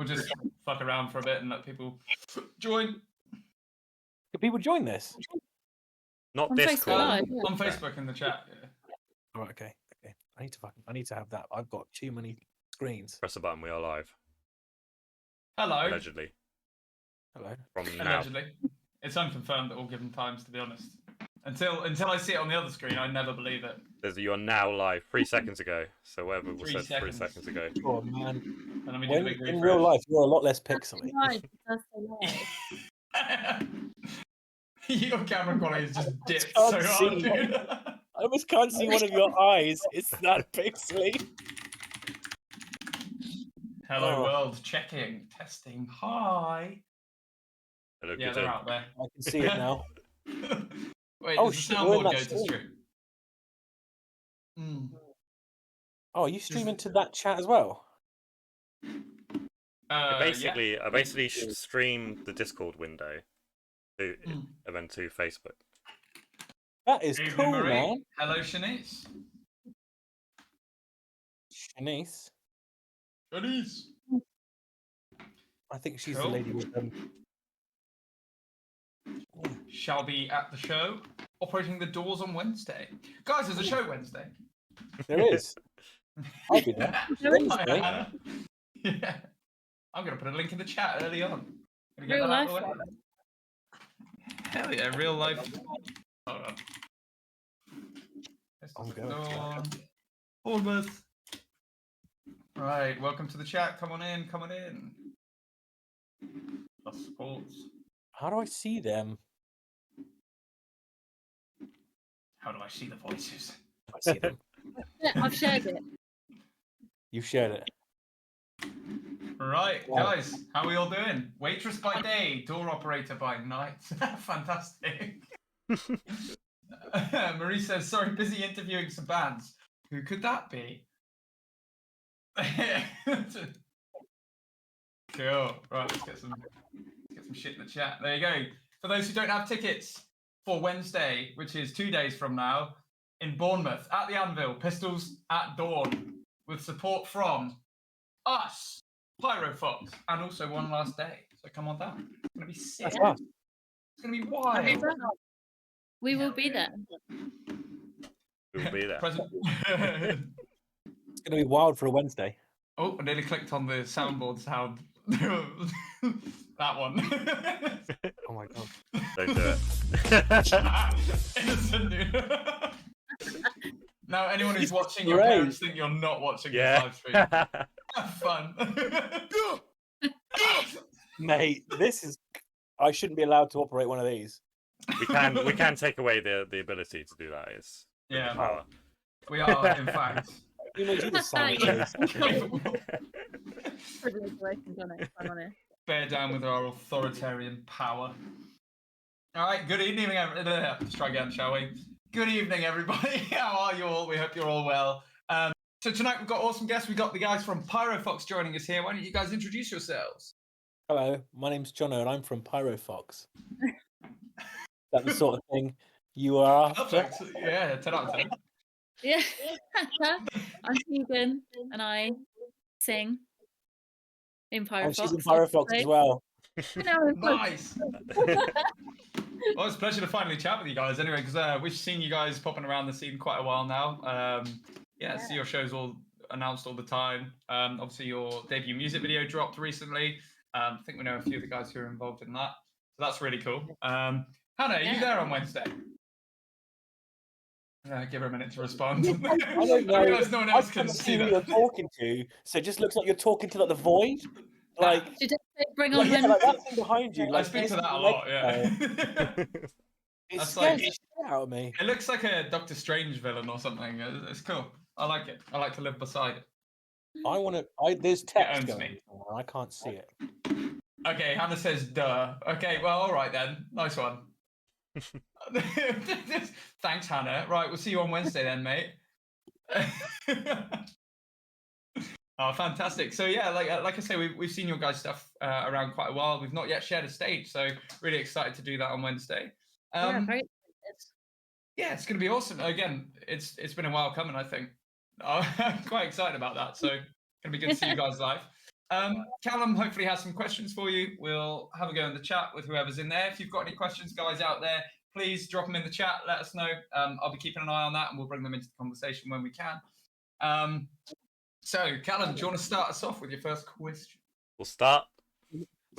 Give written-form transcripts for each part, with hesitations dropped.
just fuck around for a bit and let people join. Can people join this? Not On Discord. Facebook On Facebook in the chat. Yeah. All right, okay. I need to have that. I've got too many screens. Press the button. We are live. Hello. Allegedly. Hello. From now. Allegedly. It's unconfirmed at all given times, to be honest. Until I see it on the other screen, I never believe it. You're now live 3 seconds ago. So whatever was 3 said 3 seconds. seconds ago. Oh man. And then we did a big In real life, you're a lot less That's pixely. right, that's so nice. Your camera quality is just dipped can't so hard, see. dude. I almost can't see one of your eyes. It's that pixely. Hello Oh. world, checking, testing, hi. Hello, Yeah, good they're day. out there. I can see it now. Wait, Oh, does the shit, we're in soundboard that go to stream. stream? Mm. Oh, are you streaming to that chat as well? I basically yeah. stream the Discord window to, Mm. and then to Facebook. That is Evening, cool, Marie. man. Hello, Shanice. Shanice. Shanice. I think she's Cool. the lady with them. Shall be at the show. Operating the doors on Wednesday. Guys, there's a show Wednesday. There is. I'll be there. Wednesday. Hannah. Yeah. I'm going to put a link in the chat early on. Gonna get Real that out of life. the way. Hell yeah, real life. Hold on. I'm going Bournemouth. Right, welcome to the chat. Come on in, come on in. Plus sports. How do I see them? How do I see the voices? I see them. Yeah, I've shared it. You've shared it. Right, Wow. guys, how are we all doing? Waitress by day, door operator by night. Fantastic. Marie says, sorry, busy interviewing some bands. Who could that be? Cool. Right, let's get some shit in the chat. There you go. For those who don't have tickets for Wednesday, which is 2 days from now, in Bournemouth, at the Anvil, Pistols at Dawn, with support from us, Pyro Fox, and also One Last Day. So come on down. It's going to be sick. That's us. It's going to be wild. We will be there. We will be there. Present. It's going to be wild for a Wednesday. Oh, I nearly clicked on the soundboard sound. That one. Oh my god. Don't do it. Innocent, dude. Now, anyone who's watching, your Great. parents think you're not watching the Yeah. live stream. Have fun. Mate, this is... I shouldn't be allowed to operate one of these. we can take away the ability to do that. It's Yeah. power. We are, in fact. You made you the sound Yes. capable. Privilege away from done it, if I'm honest. Bear down with our authoritarian power. All right, good evening, let's try again, shall we? Good evening, everybody. How are you all? We hope you're all well. So tonight we've got awesome guests. We've got the guys from Pyro Fox joining us here. Why don't you guys introduce yourselves? Hello, my name's Jono and I'm from Pyro Fox. That's the sort of thing you are after. Perfect. Yeah, 10 out of 10. Yeah. I'm Tegan and I sing in Pyro And Fox. she's in Pyro Fox as well. Nice. Well, it's a pleasure to finally chat with you guys anyway, because we've seen you guys popping around the scene quite a while now. Yeah, see your shows all announced all the time. Obviously, your debut music video dropped recently. I think we know a few of the guys who are involved in that. So that's really cool. Hannah, are you there on Wednesday? Give her a minute to respond. I don't know. I realise no one else I can can't see who that. you're talking to, so it just looks like you're talking to like the void. Like, Did they bring on yeah, him? like that thing behind you. I Like, speak to this that a is lot, like, yeah. It That's scares like- the shit out of me. It looks like a Doctor Strange villain or something. It's cool. I like it. I like to live beside it. I want to. There's text owns going me. on. I can't see it. Okay, Hannah says duh. Okay, well, all right then. Nice one. Thanks, Hannah. Right, we'll see you on Wednesday then, mate. Oh, fantastic. So yeah, like I say, we've seen your guys' stuff around quite a while. We've not yet shared a stage, so really excited to do that on Wednesday. Yeah, very excited. Yeah, it's going to be awesome. Again, it's been a while coming, I think. I'm quite excited about that. So it's going to be good to see you guys live. Callum hopefully has some questions for you. We'll have a go in the chat with whoever's in there. If you've got any questions, guys out there, please drop them in the chat. Let us know. I'll be keeping an eye on that, and we'll bring them into the conversation when we can. So, Callum, do you want to start us off with your first question? We'll start.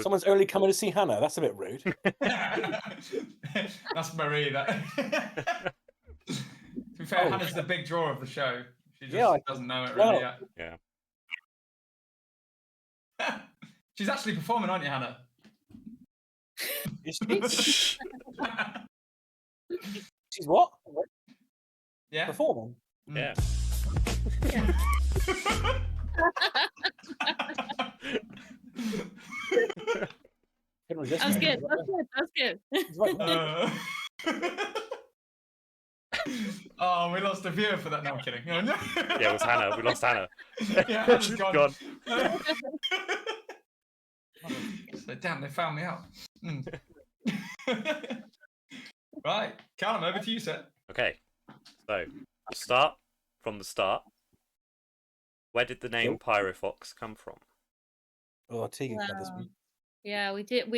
Someone's only coming to see Hannah. That's a bit rude. That's Marie. That. To be fair, Hannah's the big draw of the show. She just doesn't know it really yet. Yeah. She's actually performing, aren't you, Hannah? Is she? She's what? Yeah. Performing? Yeah. Couldn't resist That's me. good. That's good. She's right there. Oh, we lost a viewer for that. No, I'm kidding. Yeah, it was Hannah. We lost Hannah. Yeah, Hannah's She's gone. gone. So, damn, they found me out. Right, Callum, over to you, sir. Okay, so we'll start from the start. Where did the name Pyrofox come from? Oh, Tegan got this one. Yeah, we did.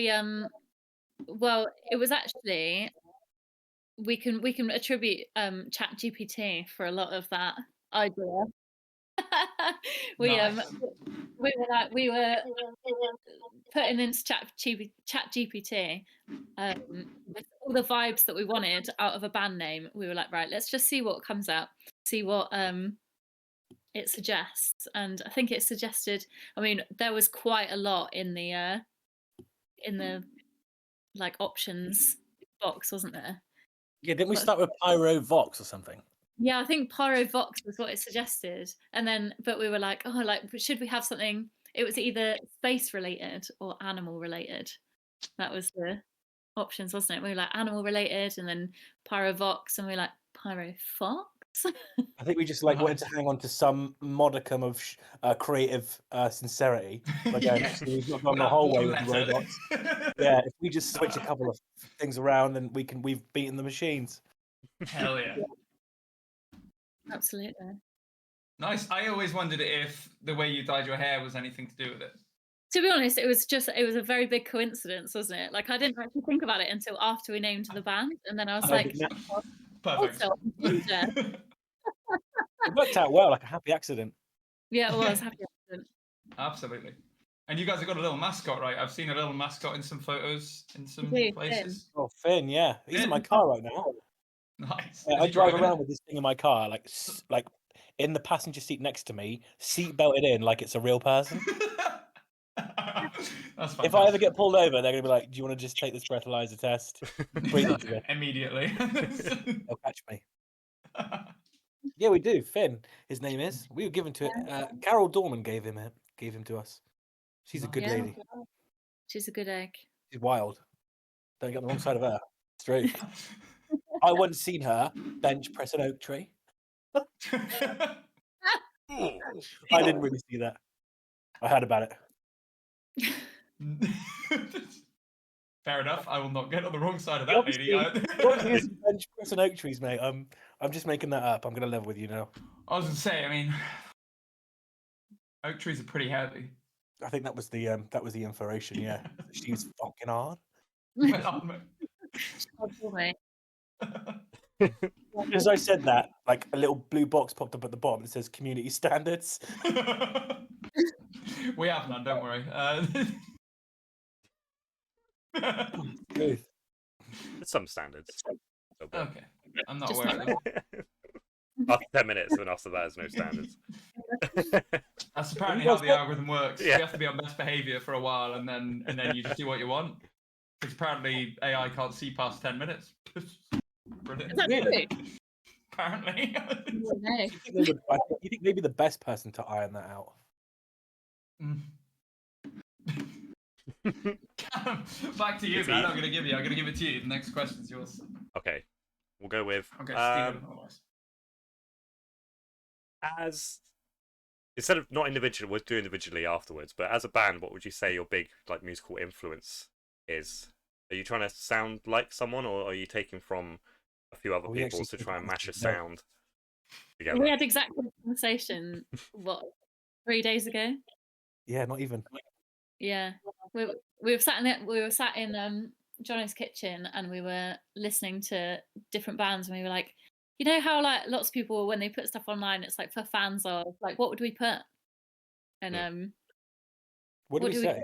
Well, it was actually we can attribute ChatGPT for a lot of that idea. Nice. we were putting into ChatGPT with all the vibes that we wanted out of a band name. We were like, right, let's just see what comes out, see what it suggests. And I think it suggested, I mean, there was quite a lot in the like options box, wasn't there? Yeah, didn't we start with Pyro Vox or something? Yeah, I think Pyro Vox was what it suggested. And then, but we were like, oh, like, should we have something? It was either space related or animal related. That was the options, wasn't it? We were like animal related, and then Pyro Vox, and we were like Pyro Fox. I think we just like wanted to hang on to some modicum of creative sincerity. Like, we've not gone the whole way with the robots. Yeah, if we just switch a couple of things around, then we've beaten the machines. Hell yeah. Absolutely. Nice. I always wondered if the way you dyed your hair was anything to do with it. To be honest, it was a very big coincidence, wasn't it? Like, I didn't actually think about it until after we named the band, and then I was like, Perfect. also, It worked out well, like a happy accident. yeah, it was happy accident. Absolutely. And you guys have got a little mascot, right? I've seen a little mascot in some photos in some We do, places. Oh, Finn, yeah, he's in my car right now. Nice. Yeah, Is I he drive driving around it? with this thing in my car, like in the passenger seat next to me, seat belted in, like it's a real person. That's If I ever fantastic. get pulled over, they're gonna be like, "Do you want to just take this breathalyzer test?" Breathe into it. Immediately. They'll catch me. Yeah, we do. Finn, his name is. We were given to it. Carol Dorman gave him to us. She's a good Yeah. lady. She's a good egg. She's wild. Don't get on the wrong side of her. Straight. I once seen her bench press an oak tree. I didn't really see that. I heard about it. Fair enough. I will not get on the wrong side of that lady. Obviously, bench press and oak trees, mate. I'm just making that up. I'm gonna level with you now. I was gonna say, I mean, oak trees are pretty heavy. I think that was the information. Yeah, she was fucking hard. As I said that, like a little blue box popped up at the bottom that says community standards. We have none, don't worry. There's some standards. Okay, I'm not Just aware not of them. After 10 minutes, and after that, there's no standards. That's apparently how the algorithm works. Yeah. You have to be on best behavior for a while, and then you just do what you want. Because apparently AI can't see past 10 minutes. Brilliant. Is that true? Apparently. You think they'd be the best person to iron that out? Back to you, man. I'm gonna give it to you. The next question's yours. Okay, we'll go with Okay, Stephen. as instead of not individually, we'll do individually afterwards. But as a band, what would you say your big like musical influence is? Are you trying to sound like someone, or are you taking from a few other people to try and match a sound together? We had exactly the conversation 3 days ago. Yeah, not even. Yeah, we were sat in Johnny's kitchen, and we were listening to different bands, and we were like, you know how like lots of people when they put stuff online, it's like for fans of like what would we put? And What did we say?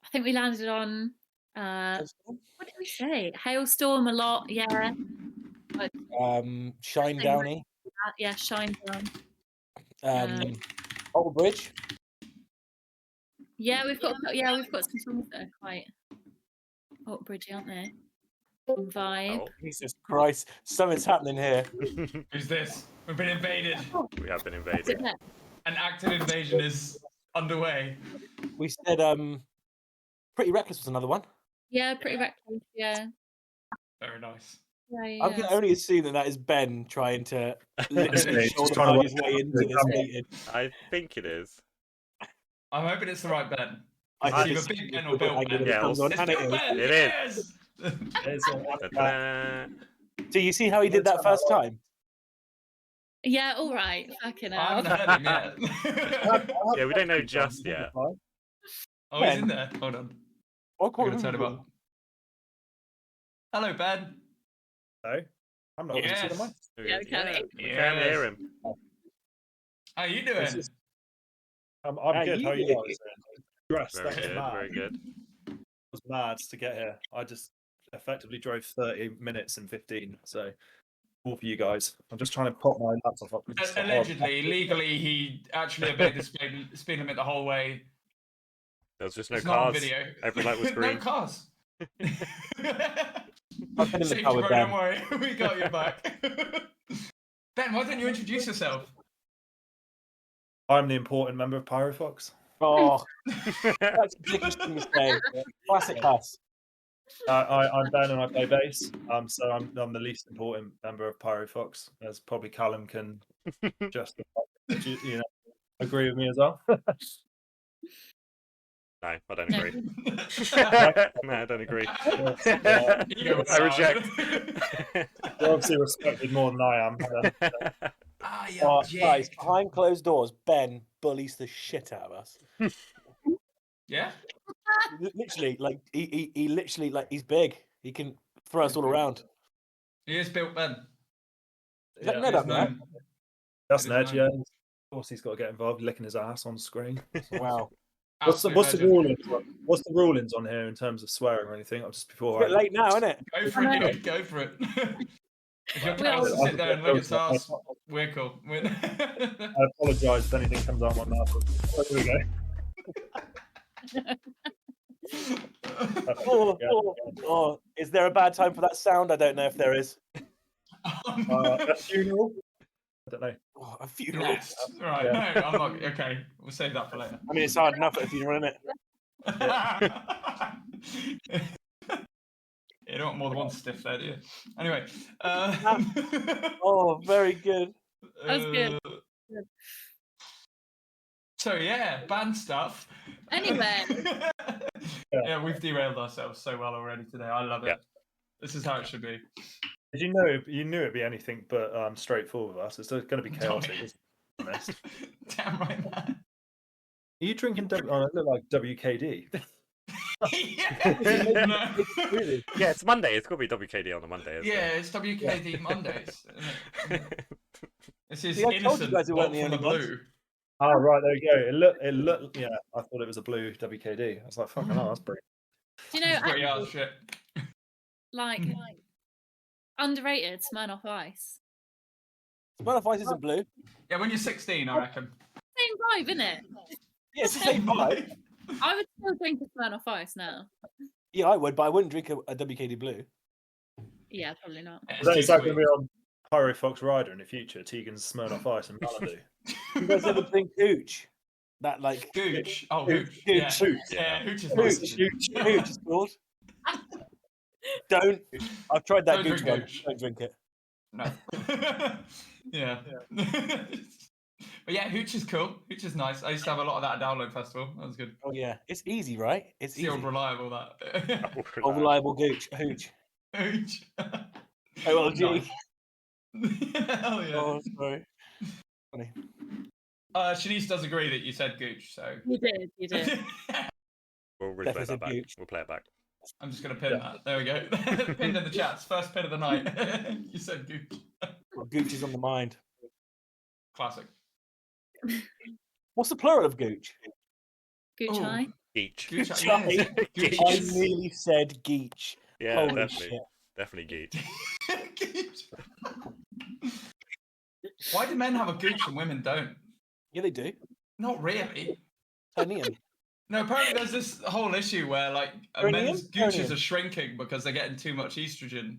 I think we landed on what did we say? Hailstorm a lot, yeah. Shine Downy. Yeah, Shine Down. Old Bridge. Yeah, we've got some songs that are quite Old Bridge, aren't they? Vibe. Oh. Jesus Christ, something's happening here. Who's this? We've been invaded. We have been invaded. An active invasion is underway. We said Pretty Reckless was another one. Yeah, Pretty Reckless, yeah. Very nice. Yeah. I can only assume that is Ben trying to literally just shoulder trying his way into this meeting. I think it is. I'm hoping it's the right Ben. I It's either Big Ben or Bill Ben. Yeah, It's Bill Ben, It is. yes! Ta-da. Do you see how he did that first time? Yeah, all right. Fucking I hell. haven't heard him yet. Yeah, we don't know just yet. Oh, he's in there. Hold on. I'll I'm call going him. to turn him up. Hello, Ben. No, I'm not. Yes. Yeah, we can. We can hear him. How you doing? I'm How good. you How are you doing? guys? Dressed. Very That was good, mad. very good. It was mad to get here. I just effectively drove 30 minutes and 15. So, all for you guys. I'm just trying to pop my laptop up. Allegedly, legally, he actually obeyed the speed limit the whole way. There was just no It's not on cars. video. Every light was No green. cars. I've been in the Safety car with bro, Ben. don't worry. We got your back. Ben, why don't you introduce yourself? I'm the important member of Pyrofox. Oh, that's the biggest thing to say. Classic us. I'm Ben and I play bass. So I'm the least important member of Pyrofox, as probably Callum can just agree with me as well. No, I don't agree. No, I don't agree. Ego I reject. You're obviously respected more than I am. Ah, Oh, yeah, guys, behind closed doors, Ben bullies the shit out of us. Yeah? Literally, like he literally like he's big. He can throw us all around. He is built Ben. Is that Yeah, Ned He up is there? known. That's It is Ned, known. yeah. Of course, he's got to get involved, licking his ass on screen. Wow. What's the Absolute rulings? legend. What's the rulings on here in terms of swearing or anything? I'm just It's a before bit late now, isn't it? Go for it, dude. Go for it. If you're telling us to sit there and look at us, we're cool. I apologise if anything comes out of my mouth. Oh, here we go. Oh, is there a bad time for that sound? I don't know if there is. A funeral? I don't know. Oh, a funeral. Yes. Right. Yeah. No, I'm not. Okay. We'll save that for later. I mean, it's hard enough at a funeral, isn't it? You don't want more than one stiff there, do you? Anyway. Oh, very good. That was good. So yeah, band stuff. Anyway. Yeah, we've derailed ourselves so well already today. I love it. Yeah. This is how it should be. Did you knew it'd be anything but straightforward with us. It's going to be chaotic. Isn't it? Honest. Damn right, man. Are you drinking? I look like WKD. Yeah. No. Yeah, it's Monday. It's got to be WKD on a Monday. Isn't Yeah, it's WKD Mondays. Isn't it? This is See, I told you innocent. guys it weren't Bob the from the only ones. blue. Oh, right, there you go. It looked. Yeah, I thought it was a blue WKD. I was like, fucking hell, that's brilliant. Do you know, It's pretty actually, hard shit. like underrated Smirnoff Ice? Smirnoff Ice isn't blue. Yeah, when you're 16, I reckon. Same vibe, isn't it? Yeah, it's the same vibe. I would still drink a Smirnoff Ice now. Yeah, I would, but I wouldn't drink a WKD blue. Yeah, probably not. Yeah, Is that it's going too to be on Pyro Fox Rider in the future? Tegan's Smirnoff Ice and Malibu. You guys ever drink Hooch? That like sweet. Hooch. Oh, Hooch. Hooch. Yeah, Hooch. yeah, Hooch is Hooch. nice. Hooch is called. Don't. I've tried that Don't Gooch drink one. Hooch. Don't drink it. No. Yeah. But yeah, Hooch is cool. Hooch is nice. I used to have a lot of that at Download Festival. That was good. Oh yeah, it's easy, right? It's easy. Still reliable, that. Oh, reliable Gooch. Hooch. Hooch. OLG. Nice. Hell yeah. Oh, sorry. Funny. Shanice does agree that you said gooch, so You did. We'll replay Definitely that back. gooch. We'll play it back. I'm just gonna pin that. There we go. Pinned in the chats. First pin of the night. You said gooch. Well, gooch is on the mind. Classic. What's the plural of gooch? Gooch Ooh. high. Geech. Gooch. Gooch. Yeah. Gooch. I nearly said geech. Yeah, Holy definitely. shit. Definitely geech. Gooch. Why do men have a gooch and women don't? Yeah, they do. Not really. Perineum. No, apparently there's this whole issue where like Perineum? men's gooches Perineum. are shrinking because they're getting too much estrogen.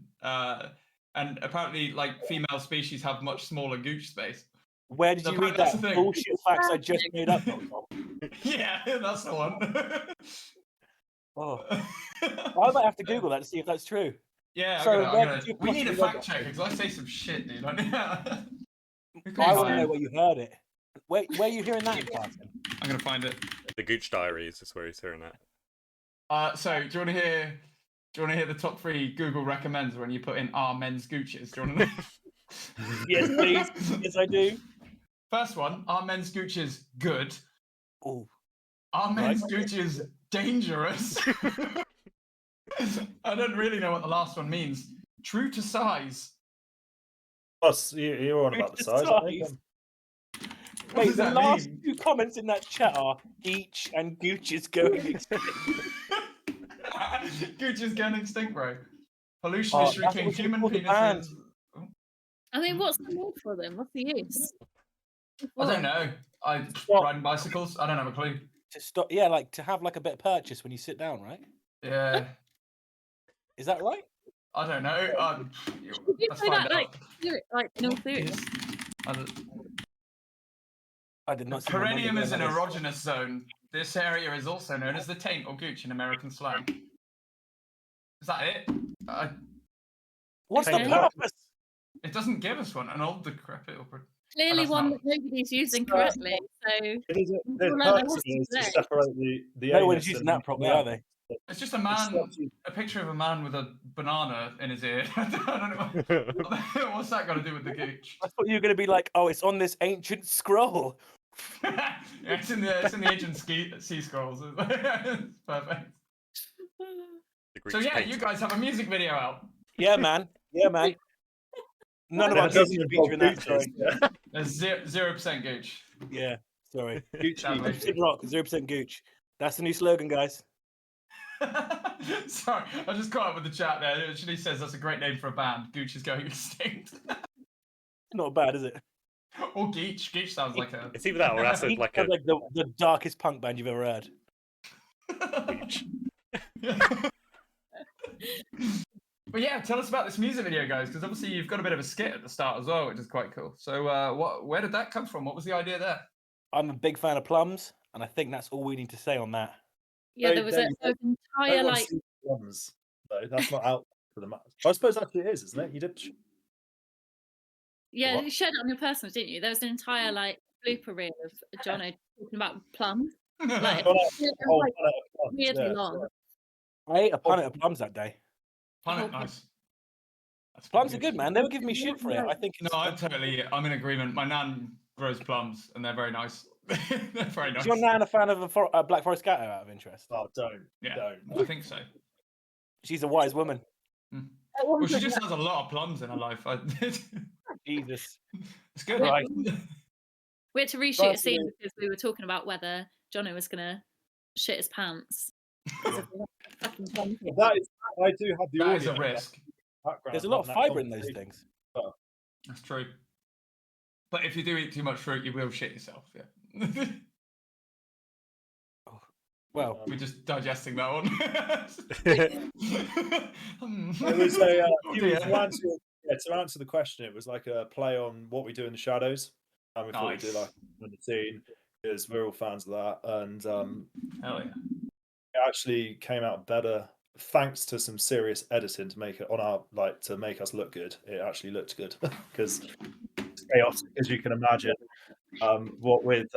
And apparently like female species have much smaller gooch space. Where did So you read that's that the thing. bullshit facts I just made up? Yeah, that's the one. Oh, I might have to Google that to see if that's true. Yeah, So I'm where gonna, did you we need a possibly fact read check because I say some shit, dude. I I want to know where you heard it. Where are you hearing that in class? I'm gonna find it. The Gooch Diaries is where he's hearing that. So do you want to hear? Do you want to hear the top 3 Google recommends when you put in "are men's gooches"? Do you want to know? Yes, please. Yes, I do. First one: are men's gooches good? Oh, Are men's Right. gooches dangerous? I don't really know what the last one means. True to size. Plus, you're on about the size. I think. Size. What wait, does the that last mean? 2 comments in that chat are geech and gooch is going extinct. Gooch is going extinct, bro. Pollution Oh, is that's shrinking. what you Human call the band. penises. I mean, what's the need for them? What's the use? I don't know. I Stop. riding bicycles. I don't have a clue. To stop, yeah, like to have like a bit of purchase when you sit down, right? Yeah, Is that right? I don't know. Did you Let's say find that out. like no serious? I don't- I did The not see my mum perineum doing is an that. erogenous zone. This area is also known as the taint or gooch in American slang. Is that it? What's the Okay. purpose? It doesn't give us one. An old decrepit or... Clearly that's one not- that nobody's using So- correctly. So It is. Well, The no, purpose what's is to today? separate the. No one's anus using and that properly, the are they? It's just a It man, stops you- a picture of a man with a banana in his ear. I don't know. What's that got to do with the gooch? I thought you were going to be like, oh, it's on this ancient scroll. Yeah, it's in the ancient sea scrolls. It's perfect. The Greek So yeah, taint. you guys have a music video out. Yeah, man. Yeah, man. None of That our doesn't gooch involve feature in that, gooches, sorry. yeah. There's 0% gooch. Yeah, sorry. Sadly. 0% rock, 0% gooch. That's the new slogan, guys. Sorry, I just caught up with the chat there. It actually says that's a great name for a band. Gooch is going extinct. Not bad, is it? Or Geech. Geech sounds like a. It's either that or that's Geech like a sounds like the darkest punk band you've ever heard. But yeah, tell us about this music video, guys, because obviously you've got a bit of a skit at the start as well, which is quite cool. So, where did that come from? What was the idea there? I'm a big fan of plums, and I think that's all we need to say on that. yeah, there was an No entire one's like seen plums, though. That's not out for the match. I suppose actually it is, isn't it? You did. yeah, What? you shared it on your personal, didn't you? There was an entire like blooper reel of Jono talking about plums. Like Oh, it Oh, was like plums, weirdly yeah, long. I ate a punnet of plums that day. Planet, nice. That's Plums are good, man. They were giving me shit for it. I think No, it's, I'm in agreement. My nan grows plums, and they're very nice. They're very nice. is your nan a fan of a Black Forest Gatto out of interest? Oh, don't. Yeah, Don't. I think so. She's a wise woman. Well, she just has a lot of plums in her life. Jesus. It's good. Right. We had to reshoot a scene because we were talking about whether Jono was gonna shit his pants. Fucking plum thing. That is. I do have the That is audio a in the risk. background There's a lot of having that fibre in those conversation. things. That's true. But if you do eat too much fruit, you will shit yourself. Yeah. Well, We're just digesting that one. It was a. Oh, dear. To answer the question, it was like a play on What We Do in the Shadows, and we thought we'd do Nice. like the scene because we're all fans of that, and Hell yeah. it actually came out better thanks to some serious editing to make it on our to make us look good. It actually looked good because it's chaotic as you can imagine. What with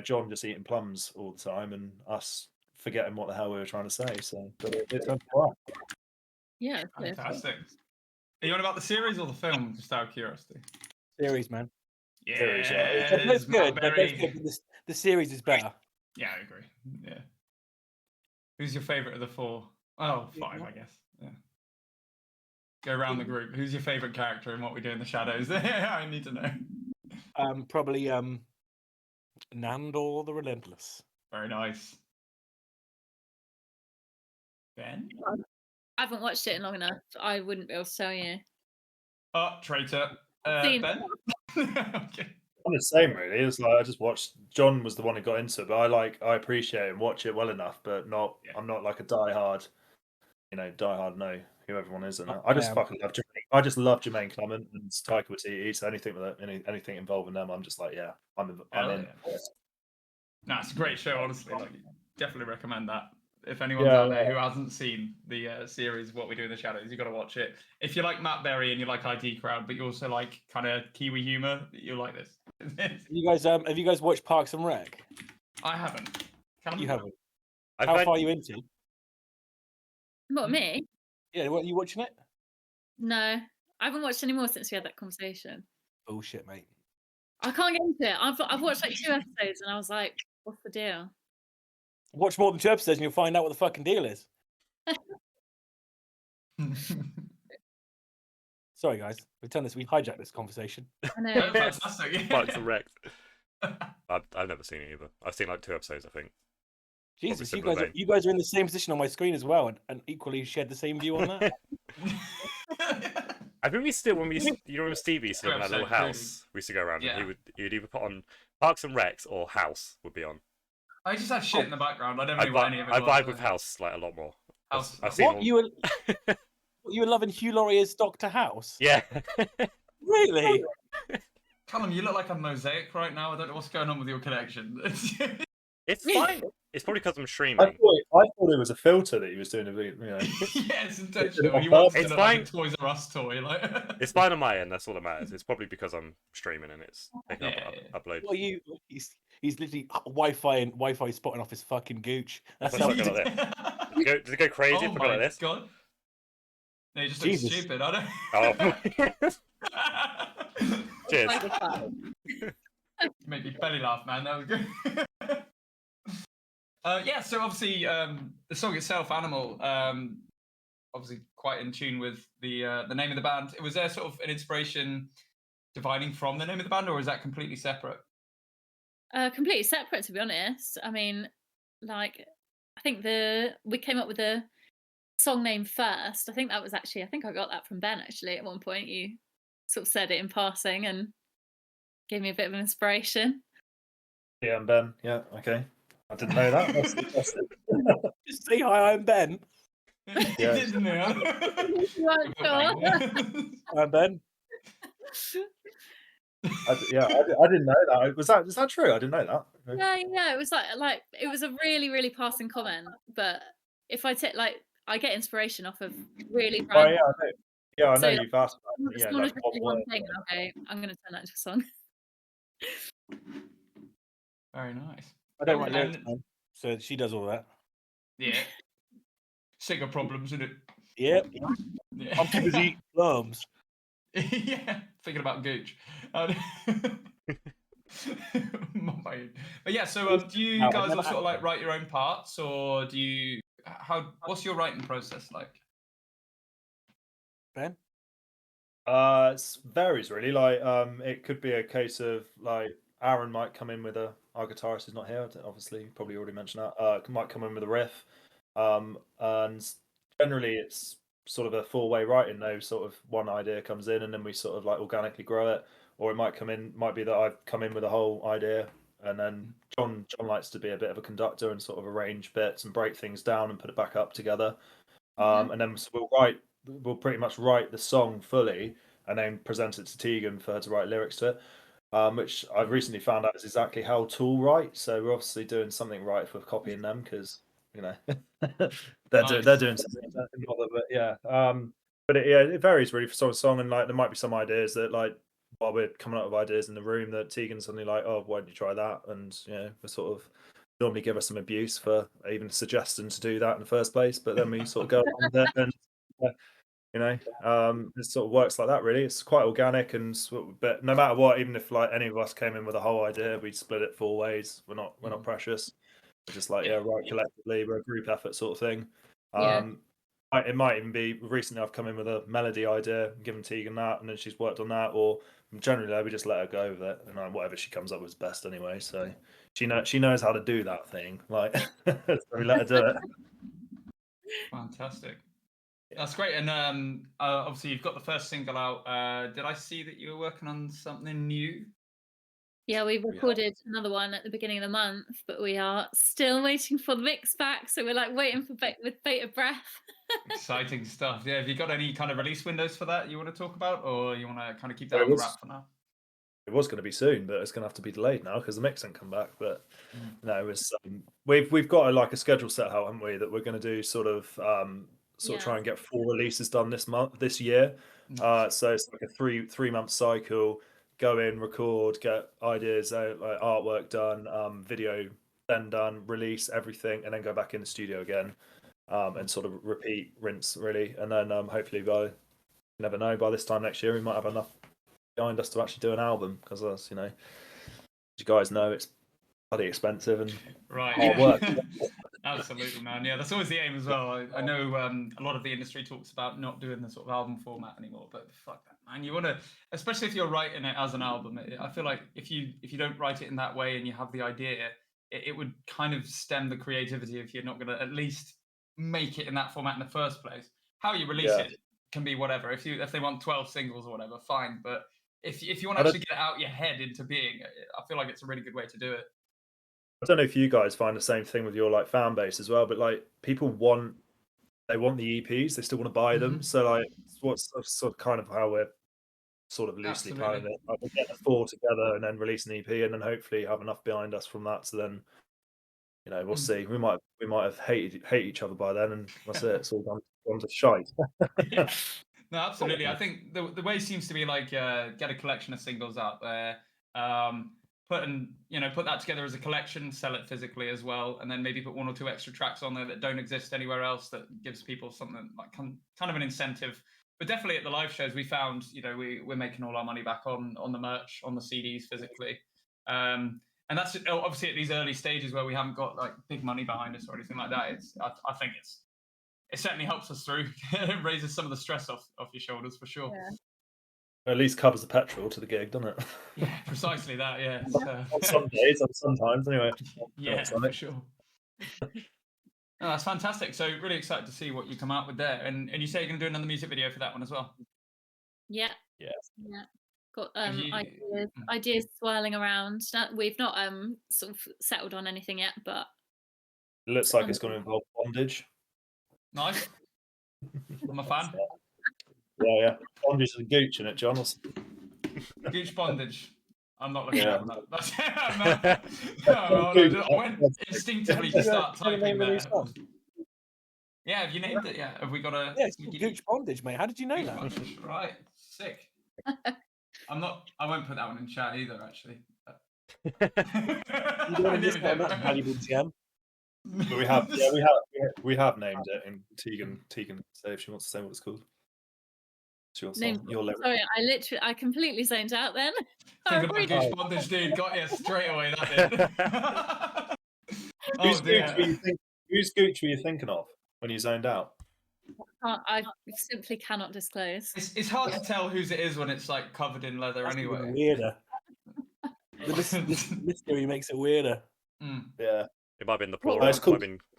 John just eating plums all the time and us forgetting what the hell we were trying to say. So but it turned out. Yeah, it's good. Fantastic. Are you on about the series or the film? Just out of curiosity. series, man. series. Yeah, They're both Yes, good. They're both Berry. good, but the series is better. Yeah, I agree. Yeah. Who's your favourite of the four? Oh, five, Yeah. I guess. Yeah. Go around the group. Who's your favourite character in What We Do in the Shadows? I need to know. Probably Nandor the Relentless. Very nice. Ben? I haven't watched it in long enough. I wouldn't be able to tell you. Oh, traitor. Seen- Ben? Okay. I'm the same really. It's like I just watched. John was the one who got into it, but I appreciate and watch it well enough, but not. Yeah. I'm not like a diehard. Know who everyone is, and I I just am. fucking love Jermaine. I just love Jermaine Clement and Taika Waititi. So anything with anything involving them, I'm just like, yeah, I'm Hell in. yeah. No, it's a great show, honestly. Like, definitely recommend that. If anyone's Yeah, out there who hasn't seen the series What We Do in the Shadows, you've got to watch it. If you like Matt Berry and you like ID Crowd, but you also like kind of Kiwi humour, you'll like this. You guys, have you guys watched Parks and Rec? I haven't. Callum? You haven't. I've How read- far are you into? Not me. Yeah, what are you watching it? No, I haven't watched any more since we had that conversation. Bullshit, mate. I can't get into it. I've watched like 2 episodes and I was like, what's the deal? Watch more than 2 episodes and you'll find out what the fucking deal is. Sorry, guys. We hijacked this conversation. I know. Fantastic. Parks and Rec. I've never seen it either. I've seen like 2 episodes, I think. Jesus, you similar guys, vein. you guys are in the same position on my screen as well, and equally shared the same view on that. I think when you remember Stevie used to live in that little house, we used to go around Yeah. and he'd either put on Parks and Recs or House would be on. I just had shit in the background. I don't know I what any of it I was. vibe with House like a lot more. House. I've seen What all... you were loving Hugh Laurier's Doctor House? Yeah. Really? Callum, you look like a mosaic right now. I don't know what's going on with your connection. It's fine. It's probably because I'm I streaming. thought it was a filter that he was doing. Yeah, it's intentional. He wants to It's look like a fine. Toys R Us toy. Like. It's fine on my end. That's all that matters. It's probably because I'm streaming and it's picking Yeah. up upload. Well, he's literally Wi-Fi spotting off his fucking gooch. That's What's how that you going do on there? Does it go crazy Oh if I go my like this? god. No, you just look Jesus. stupid. I don't. Oh. Cheers. You make me belly laugh, man. That was good. Yeah, so obviously the song itself, Animal, obviously quite in tune with the name of the band. Was there sort of an inspiration dividing from the name of the band, or is that completely separate? Completely separate, to be honest. I mean, like, I think we came up with the song name first. I think I got that from Ben actually. At one point, you sort of said it in passing and gave me a bit of inspiration. Yeah, and Ben. Yeah, okay. I didn't know that. Just say hi, I'm Ben. Yeah. Didn't know. You aren't sure? I'm Ben. I didn't know that. Is that true? I didn't know that. Yeah. It was like it was a really, really passing comment. But if I take I get inspiration off of really Oh, random. I know So, you've asked about Someone like has one written one word. thing, and okay, I'm going to turn that into a song. Very nice. I don't write And- lyrics, man, so she does all that. Yeah. Singer problems, isn't it? Yep. Yeah. I'm too busy plums. Yeah, thinking about Gooch. But yeah, so do you No, I've guys never all sort of had like write your own parts, or do you? What's your writing process like? Ben? It varies really. Like, it could be a case of like Aaron might come in with our guitarist is not here. Obviously, probably already mentioned that. Might come in with a riff, and generally it's sort of a four-way writing. No, sort of one idea comes in, and then we sort of like organically grow it. Or it might be that I've come in with a whole idea, and then John likes to be a bit of a conductor and sort of arrange bits and break things down and put it back up together. And then we'll pretty much write the song fully and then present it to Tegan for her to write lyrics to it, which I've recently found out is exactly how Tool write. So we're obviously doing something right if we're copying them, because they're doing something. But yeah, but it varies really for song to song, and like there might be some ideas that like while we're coming up with ideas in the room that Tegan's suddenly like, oh, why don't you try that? And we sort of normally give her some abuse for even suggesting to do that in the first place, but then we sort of go along with it, and You know, it sort of works like that. Really, it's quite organic, and but no matter what, even if like any of us came in with a whole idea, we'd split it 4 ways. We're not precious. We're just like right collectively. We're a group effort sort of thing. It might even be recently I've come in with a melody idea, given Tegan that, and then she's worked on that. Or generally we just let her go with it, and whatever she comes up with is best anyway. So she knows how to do that thing. Like so we let her do it. Fantastic. That's great. And obviously you've got the first single out. Did I see that you were working on something new? Yeah, we recorded another one at the beginning of the month, but we are still waiting for the mix back. So we're like waiting for with bated breath. Exciting stuff. Yeah. Have you got any kind of release windows for that you want to talk about, or you want to kind of keep that on the wrap for now? It was going to be soon, but it's going to have to be delayed now because the mix hasn't come back. But no, it's we've got a schedule set out, haven't we? That we're going to do sort of try and get 4 releases done this year. So it's like a three month cycle. Go in, record, get ideas out, like artwork done, video then done, release everything, and then go back in the studio again, and sort of repeat, rinse really, and then hopefully you never know, by this time next year we might have enough behind us to actually do an album, because as you guys know, it's bloody expensive and hard work. Absolutely, man. Yeah, that's always the aim as well. I know a lot of the industry talks about not doing the sort of album format anymore, but fuck that, man. You want to, especially if you're writing it as an album, I feel like if you don't write it in that way and you have the idea, it would kind of stem the creativity if you're not going to at least make it in that format in the first place. How you release it can be whatever. If they want 12 singles or whatever, fine. But if you want to actually get it out your head into being, I feel like it's a really good way to do it. I don't know if you guys find the same thing with your fan base as well, but people want the EPs, they still want to buy them. So what's sort of kind of how we're sort of loosely planning it. We'll get the 4 together and then release an EP, and then hopefully have enough behind us from that. So then, we'll see. We might have hate each other by then, and that's it. It's all gone to shite. No, absolutely. I think the way seems to be get a collection of singles out there. Put that together as a collection, sell it physically as well, and then maybe put 1 or 2 extra tracks on there that don't exist anywhere else, that gives people something like kind of an incentive. But definitely at the live shows, we found we're making all our money back on the merch, on the CDs physically, and that's obviously at these early stages where we haven't got big money behind us or anything like that. I think it certainly helps us through. It raises some of the stress off your shoulders for sure. Yeah. At least covers the petrol to the gig, doesn't it? Yeah, precisely that. Yeah. On some days, on sometimes, anyway. Yeah, for sure. Oh, that's fantastic. So really excited to see what you come out with there. And you say you're going to do another music video for that one as well? Yeah. Yeah. Got ideas swirling around. We've not sort of settled on anything yet, but it looks like it's going to involve bondage. Nice. I'm a fan. Yeah. Bondage and gooch in it, John. Gooch bondage. I'm not looking at that. I went instinctively to start typing there. Yeah, have you named it? Yeah, have we got a? Yeah, it's gooch bondage, mate. How did you know that? Bondage. Right, sick. I won't put that one in chat either, actually. You don't want to miss out on that valuable gem. But we have named it, and Tegan say if she wants to say what it's called. She wants your level. Sorry, I completely zoned out then. Think about gooch bondage, dude. Got you straight away. That did. Whose gooch were you thinking of when you zoned out? I simply cannot disclose. It's hard to tell whose it is when it's covered in leather. That's anyway. Weirder. This mystery makes it weirder. Yeah. It might have been the plural. It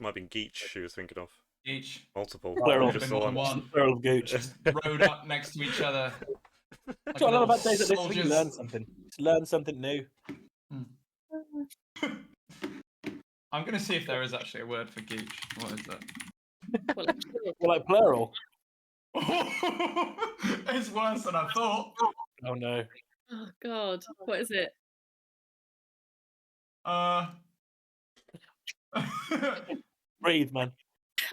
might have been Geach she was thinking of. Geach. Multiple. Plural. Just one. Plural of gooch. Just rode up next to each other. I love about days like this. We learn something. Just learn something new. I'm going to see if there is actually a word for gooch. What is that? Well, plural. It's worse than I thought. Oh no. Oh God. What is it? Breathe, man.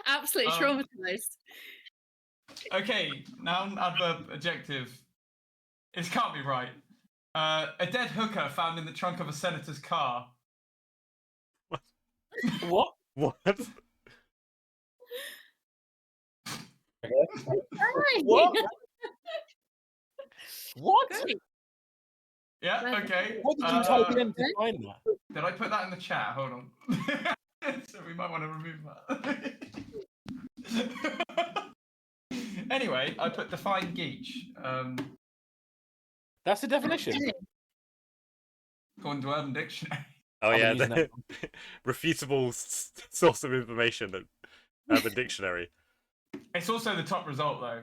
Absolutely traumatized. Okay, noun, adverb, adjective. It can't be right. A dead hooker found in the trunk of a senator's car. What? What? Okay, What? What? Yeah, okay. What did you type in to find that? Did I put that in the chat? Hold on. So we might want to remove that. Anyway, I put define geech. That's the definition. According to Urban Dictionary. Oh I've been yeah, using the that refutable source of information that Urban Dictionary. It's also the top result though.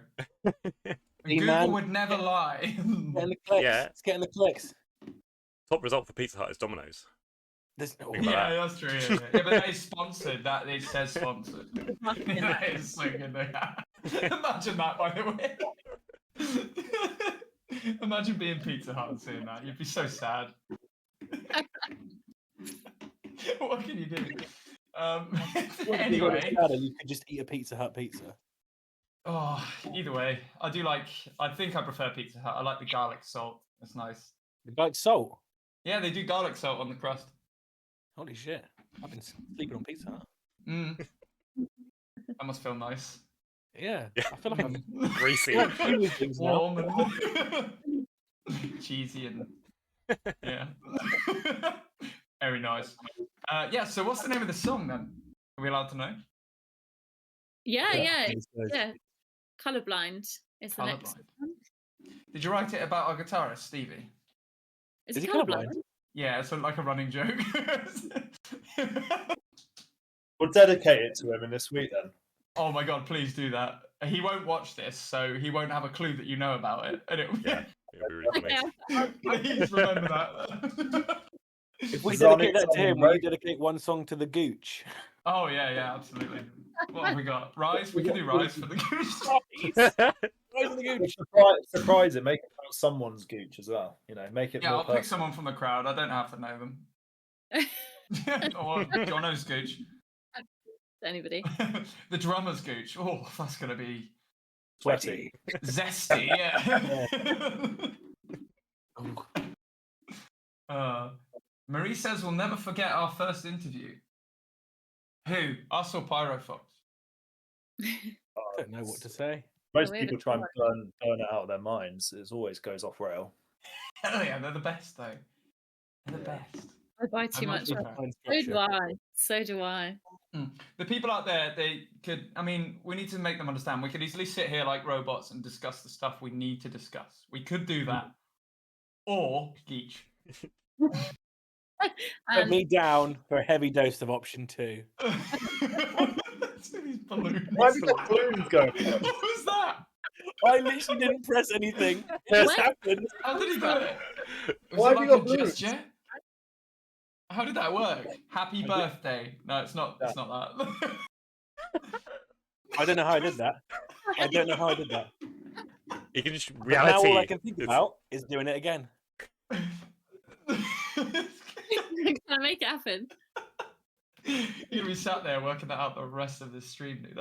Hey, Google man. would never lie. Getting the clicks. Yeah. It's getting the clicks. Top result for Pizza Hut is Domino's. There's no Think about Yeah, that. that's true. Yeah, but that is sponsored. That it says sponsored. That is so good. Imagine that, by the way. Imagine being Pizza Hut and seeing that. You'd be so sad. What can you do? Anyway. You could just eat a Pizza Hut pizza. Oh, either way, I think I prefer Pizza Hut. I like the garlic salt. It's nice. You like salt? Yeah, they do garlic salt on the crust. Holy shit. I've been sleeping on Pizza Hut. That must feel nice. Yeah. Yeah. I feel like I'm Greasy. doing things now. Warm and cheesy and yeah. Very nice. Yeah, so what's the name of the song then? Are we allowed to know? Yeah. Colorblind is the next Colourblind. one. Did you write it about our guitarist, Stevie? Is Is it he colourblind? colorblind? Yeah, it's like a running joke. We'll dedicate it to him in this week then. Oh my god, please do that. He won't watch this, so he won't have a clue that you know about it. And it'll be... Yeah, it'll be really funny. Please remember that. If we Zonic dedicate that to song, him, will you right? dedicate one song to the Gooch? Oh yeah, absolutely. What have we got? Rise? We can do Rise for the Goose. Rise of the Gooch. Surprise it, make it about someone's gooch as well. You know, make it Yeah, more I'll pick personal. someone from the crowd. I don't have to know them. Or Jono's Gooch. Anybody? The drummer's Gooch. Oh, that's going to be Sweaty. zesty, yeah. Marie says we'll never forget our first interview. Who? Us or Pyrofox? I don't know what to say. Most we have people a try and burn it out of their minds. It always goes off rail. Hell yeah, they're the best though. They're the best. I buy too I'm much. not So do I. So do I. The people out there, they could, I mean, we need to make them understand. We could easily sit here like robots and discuss the stuff we need to discuss. We could do that. Or Geech. Put me down for a heavy dose of option 2. These balloons. Why have you got balloons going? What was that? I literally didn't press anything. It just happened. How did he do it? Was Why it have you like got a balloons? gesture? How did that work? Happy birthday. No, it's not. It's not that. I don't know how I did that. I don't know how I did that. You can just But reality. now all I can think is- about is doing it again. Can I make it happen? You'll be sat there working that out the rest of this stream, dude.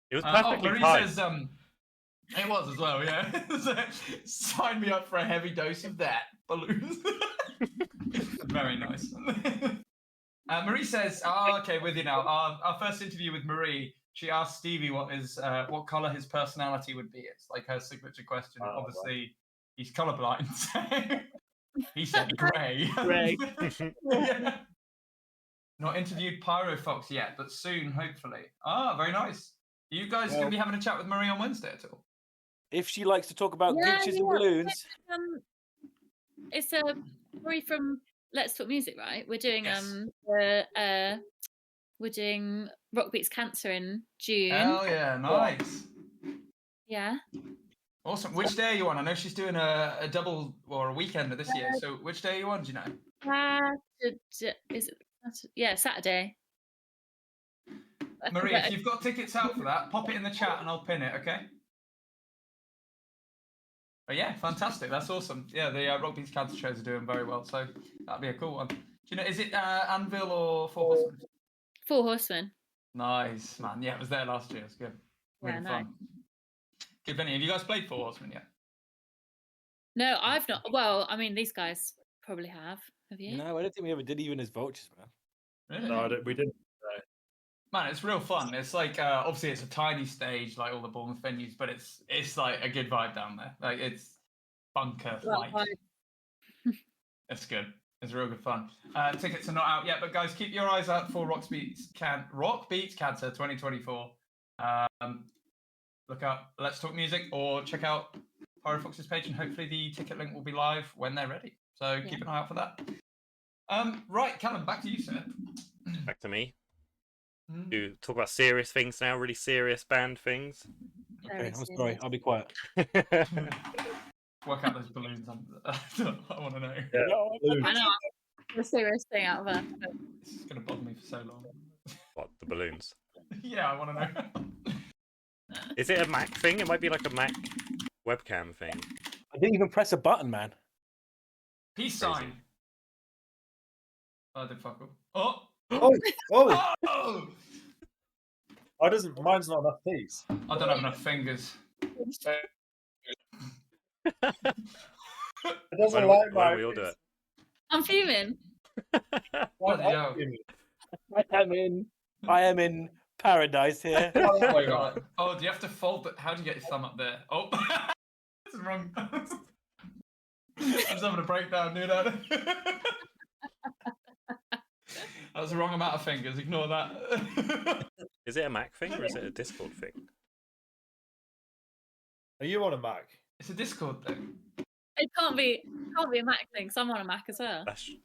It was perfectly Marie timed. says, it was as well, yeah. So, sign me up for a heavy dose of that, balloons. Very nice. Marie says, okay, with you now. Our first interview with Marie, she asked Stevie what color his personality would be. It's like her signature question. Oh, Obviously, he's colorblind. So he said grey. Grey. Yeah. Not interviewed Pyrofox yet, but soon, hopefully. Very nice. Are you guys going to be having a chat with Marie on Wednesday at all? If she likes to talk about Yeah, Gooches yeah. and balloons, It's a story from Let's Talk Music, right? We're doing Yes. we're doing Rock Beats Cancer in June. Hell yeah, nice. Yeah. Awesome. Which day are you on? I know she's doing a double or a weekend of this year. So which day are you on? Do you know? Saturday. Marie, if you've got tickets out for that, pop it in the chat and I'll pin it, okay? But yeah, fantastic. That's awesome. Yeah, the Rock Beats Cancer shows are doing very well, so that'd be a cool one. Do you know, is it Anvil or Four Horsemen? Four Horsemen. Nice, man. Yeah, it was there last year. It's good. Really Yeah, fun. Good venue. Have you guys played Four Horsemen yet? No, I've not. Well, I mean, these guys probably have. Have you? no, I don't think we ever did even as vultures, man. Really? No, we didn't. Man, it's real fun. It's like obviously it's a tiny stage, like all the Bournemouth venues, but it's like a good vibe down there. Like it's bunker like. It's good. It's real good fun. Tickets are not out yet, but guys, keep your eyes out for Rock Beats Cancer 2024. Look up Let's Talk Music or check out Pyrofox's page, and hopefully the ticket link will be live when they're ready. So keep an eye out for that. Right, Callum, back to you, sir. Back to me. Do talk about serious things now, really serious band things. Okay, I'm sorry, I'll be quiet. Work out those balloons. I want to know. Yeah. I know. The serious thing out of that. This is going to bother me for so long. What, the balloons? Yeah, I want to know. Is it a Mac thing? It might be like a Mac webcam thing. I didn't even press a button, man. Peace Crazy. sign. Oh, I did fuck all. Oh, Oh! mine's not enough piece. I don't have enough fingers. It doesn't Why like don't my. we all do it? I'm fuming. Bloody hell. I am in paradise here. Oh my god. Oh, do you have to fold it? How do you get your thumb up there? Oh, that's wrong. I'm just having a breakdown, dude. That was the wrong amount of fingers. Ignore that. Is it a Mac thing or is it a Discord thing? Are you on a Mac? It's a Discord thing. It can't be a Mac thing. So I'm on a Mac as well. That's Is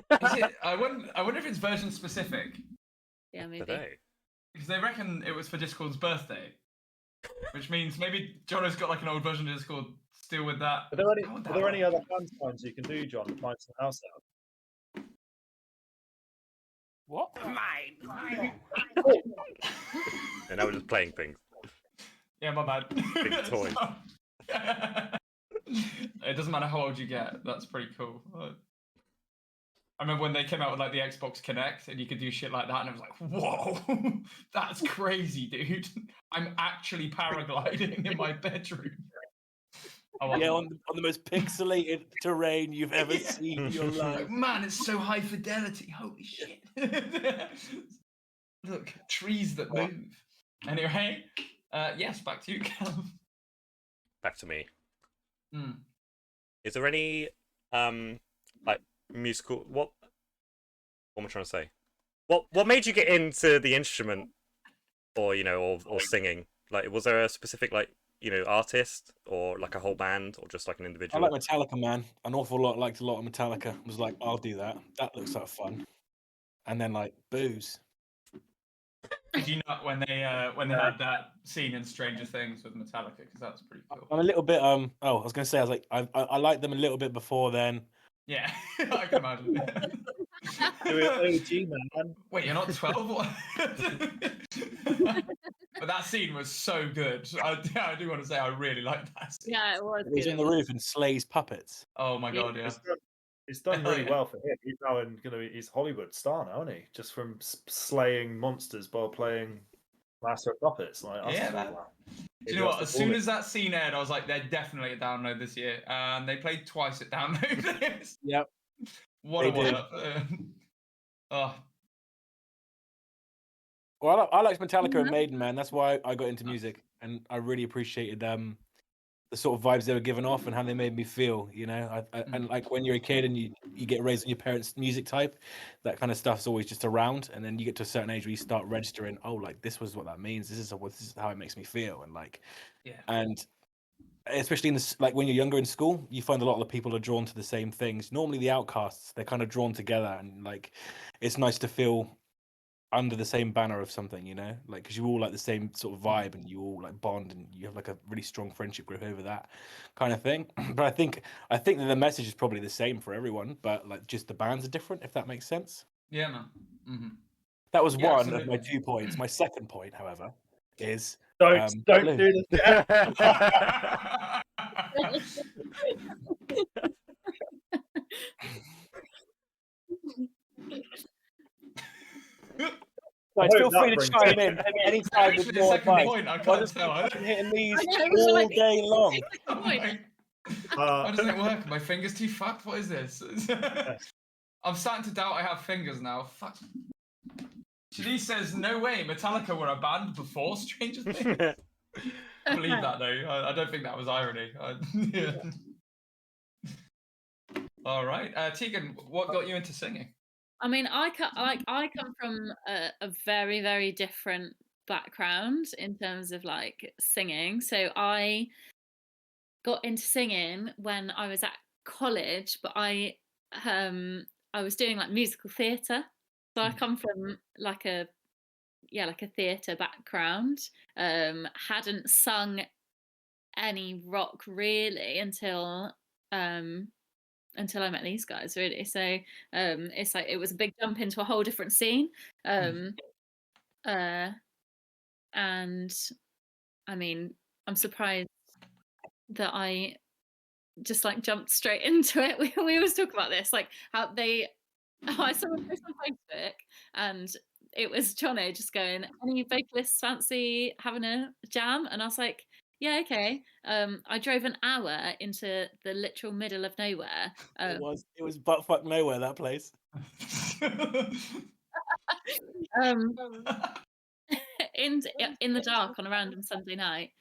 it? I wonder if it's version specific. Yeah, maybe. today. Because they reckon it was for Discord's birthday. Which means maybe Jono's got like an old version of Discord still with that. Are there any other hand signs you can do, John, to find some house out? What? And now we're just playing things. Yeah, my bad. Big toy. It doesn't matter how old you get. That's pretty cool. I remember when they came out with like the Xbox Connect and you could do shit like that, and I was like, "Whoa, that's crazy, dude! I'm actually paragliding in my bedroom." Yeah, on the most pixelated terrain you've ever seen in your life. Like, man, it's so high fidelity. Holy shit! Look, trees that move. Anyway, yes, back to you, Callum. Back to me. Mm. Is there any like musical what am I trying to say? What made you get into the instrument or or singing? Like was there a specific artist or like a whole band or just like an I individual? like Metallica, man. An awful lot. Liked a lot of Metallica. Was like, I'll do that. That looks like fun. And then like booze. Did you not when they had that scene in Stranger Things with Metallica? Because that was pretty cool. I'm a little bit I was gonna say I liked them a little bit before then. Yeah, I can imagine. OG, man. Wait, you're not 12? But that scene was so good. I do want to say I really liked that scene. Yeah, it was. He's on the roof and slays puppets. Oh my god, yeah. It's done really well for him. He's now he's a Hollywood star now, isn't he? Just from slaying monsters while playing Master of Puppets. Like, Yeah, man. Do you know what? As soon as that scene aired, I was like, they're definitely at Download this year. And they played twice at Download. Yep. What a They did. one-up. Oh, Well, I liked Metallica and Maiden, man. That's why I got into music, and I really appreciated the sort of vibes they were giving off and how they made me feel. And like when you're a kid and you get raised on your parents' music type, that kind of stuff's always just around. And then you get to a certain age where you start registering. Oh, like this was what that means. This is how it makes me feel. And like, yeah. And especially in this, like when you're younger in school, you find a lot of the people are drawn to the same things. Normally, the outcasts, they're kind of drawn together, and like, it's nice to feel under the same banner of something, like because you all like the same sort of vibe and you all like bond and you have like a really strong friendship group over that kind of thing. But I think that the message is probably the same for everyone, but like just the bands are different, if that makes sense. Yeah, man. Mm-hmm. That was one absolutely. of my 2 points. My second point, however, is don't Blue. do this. Yeah. I feel free to brings chime in anytime with Actually, a more second advice. point, I I'm can't just tell. hitting these I know, all day long. Why doesn't it work? My finger's too fucked? What is this? I'm starting to doubt I have fingers now. Fuck. Shanice says, no way, Metallica were a band before Stranger Things. I believe that, though. I don't think that was irony. Yeah. All right. Tegan, what got you into singing? I mean, I come from a very, very different background in terms of like singing. So I got into singing when I was at college, but I was doing like musical theatre. So I come from like a theatre background. Hadn't sung any rock really until I met these guys really. So it's like it was a big jump into a whole different scene. And I mean, I'm surprised that I just like jumped straight into it. We always talk about this, like how I saw a post on Facebook and it was Jono just going, any vocalists fancy having a jam? And I was like, yeah, okay. I drove an hour into the literal middle of nowhere. It was buttfuck nowhere, that place. In the dark on a random Sunday night.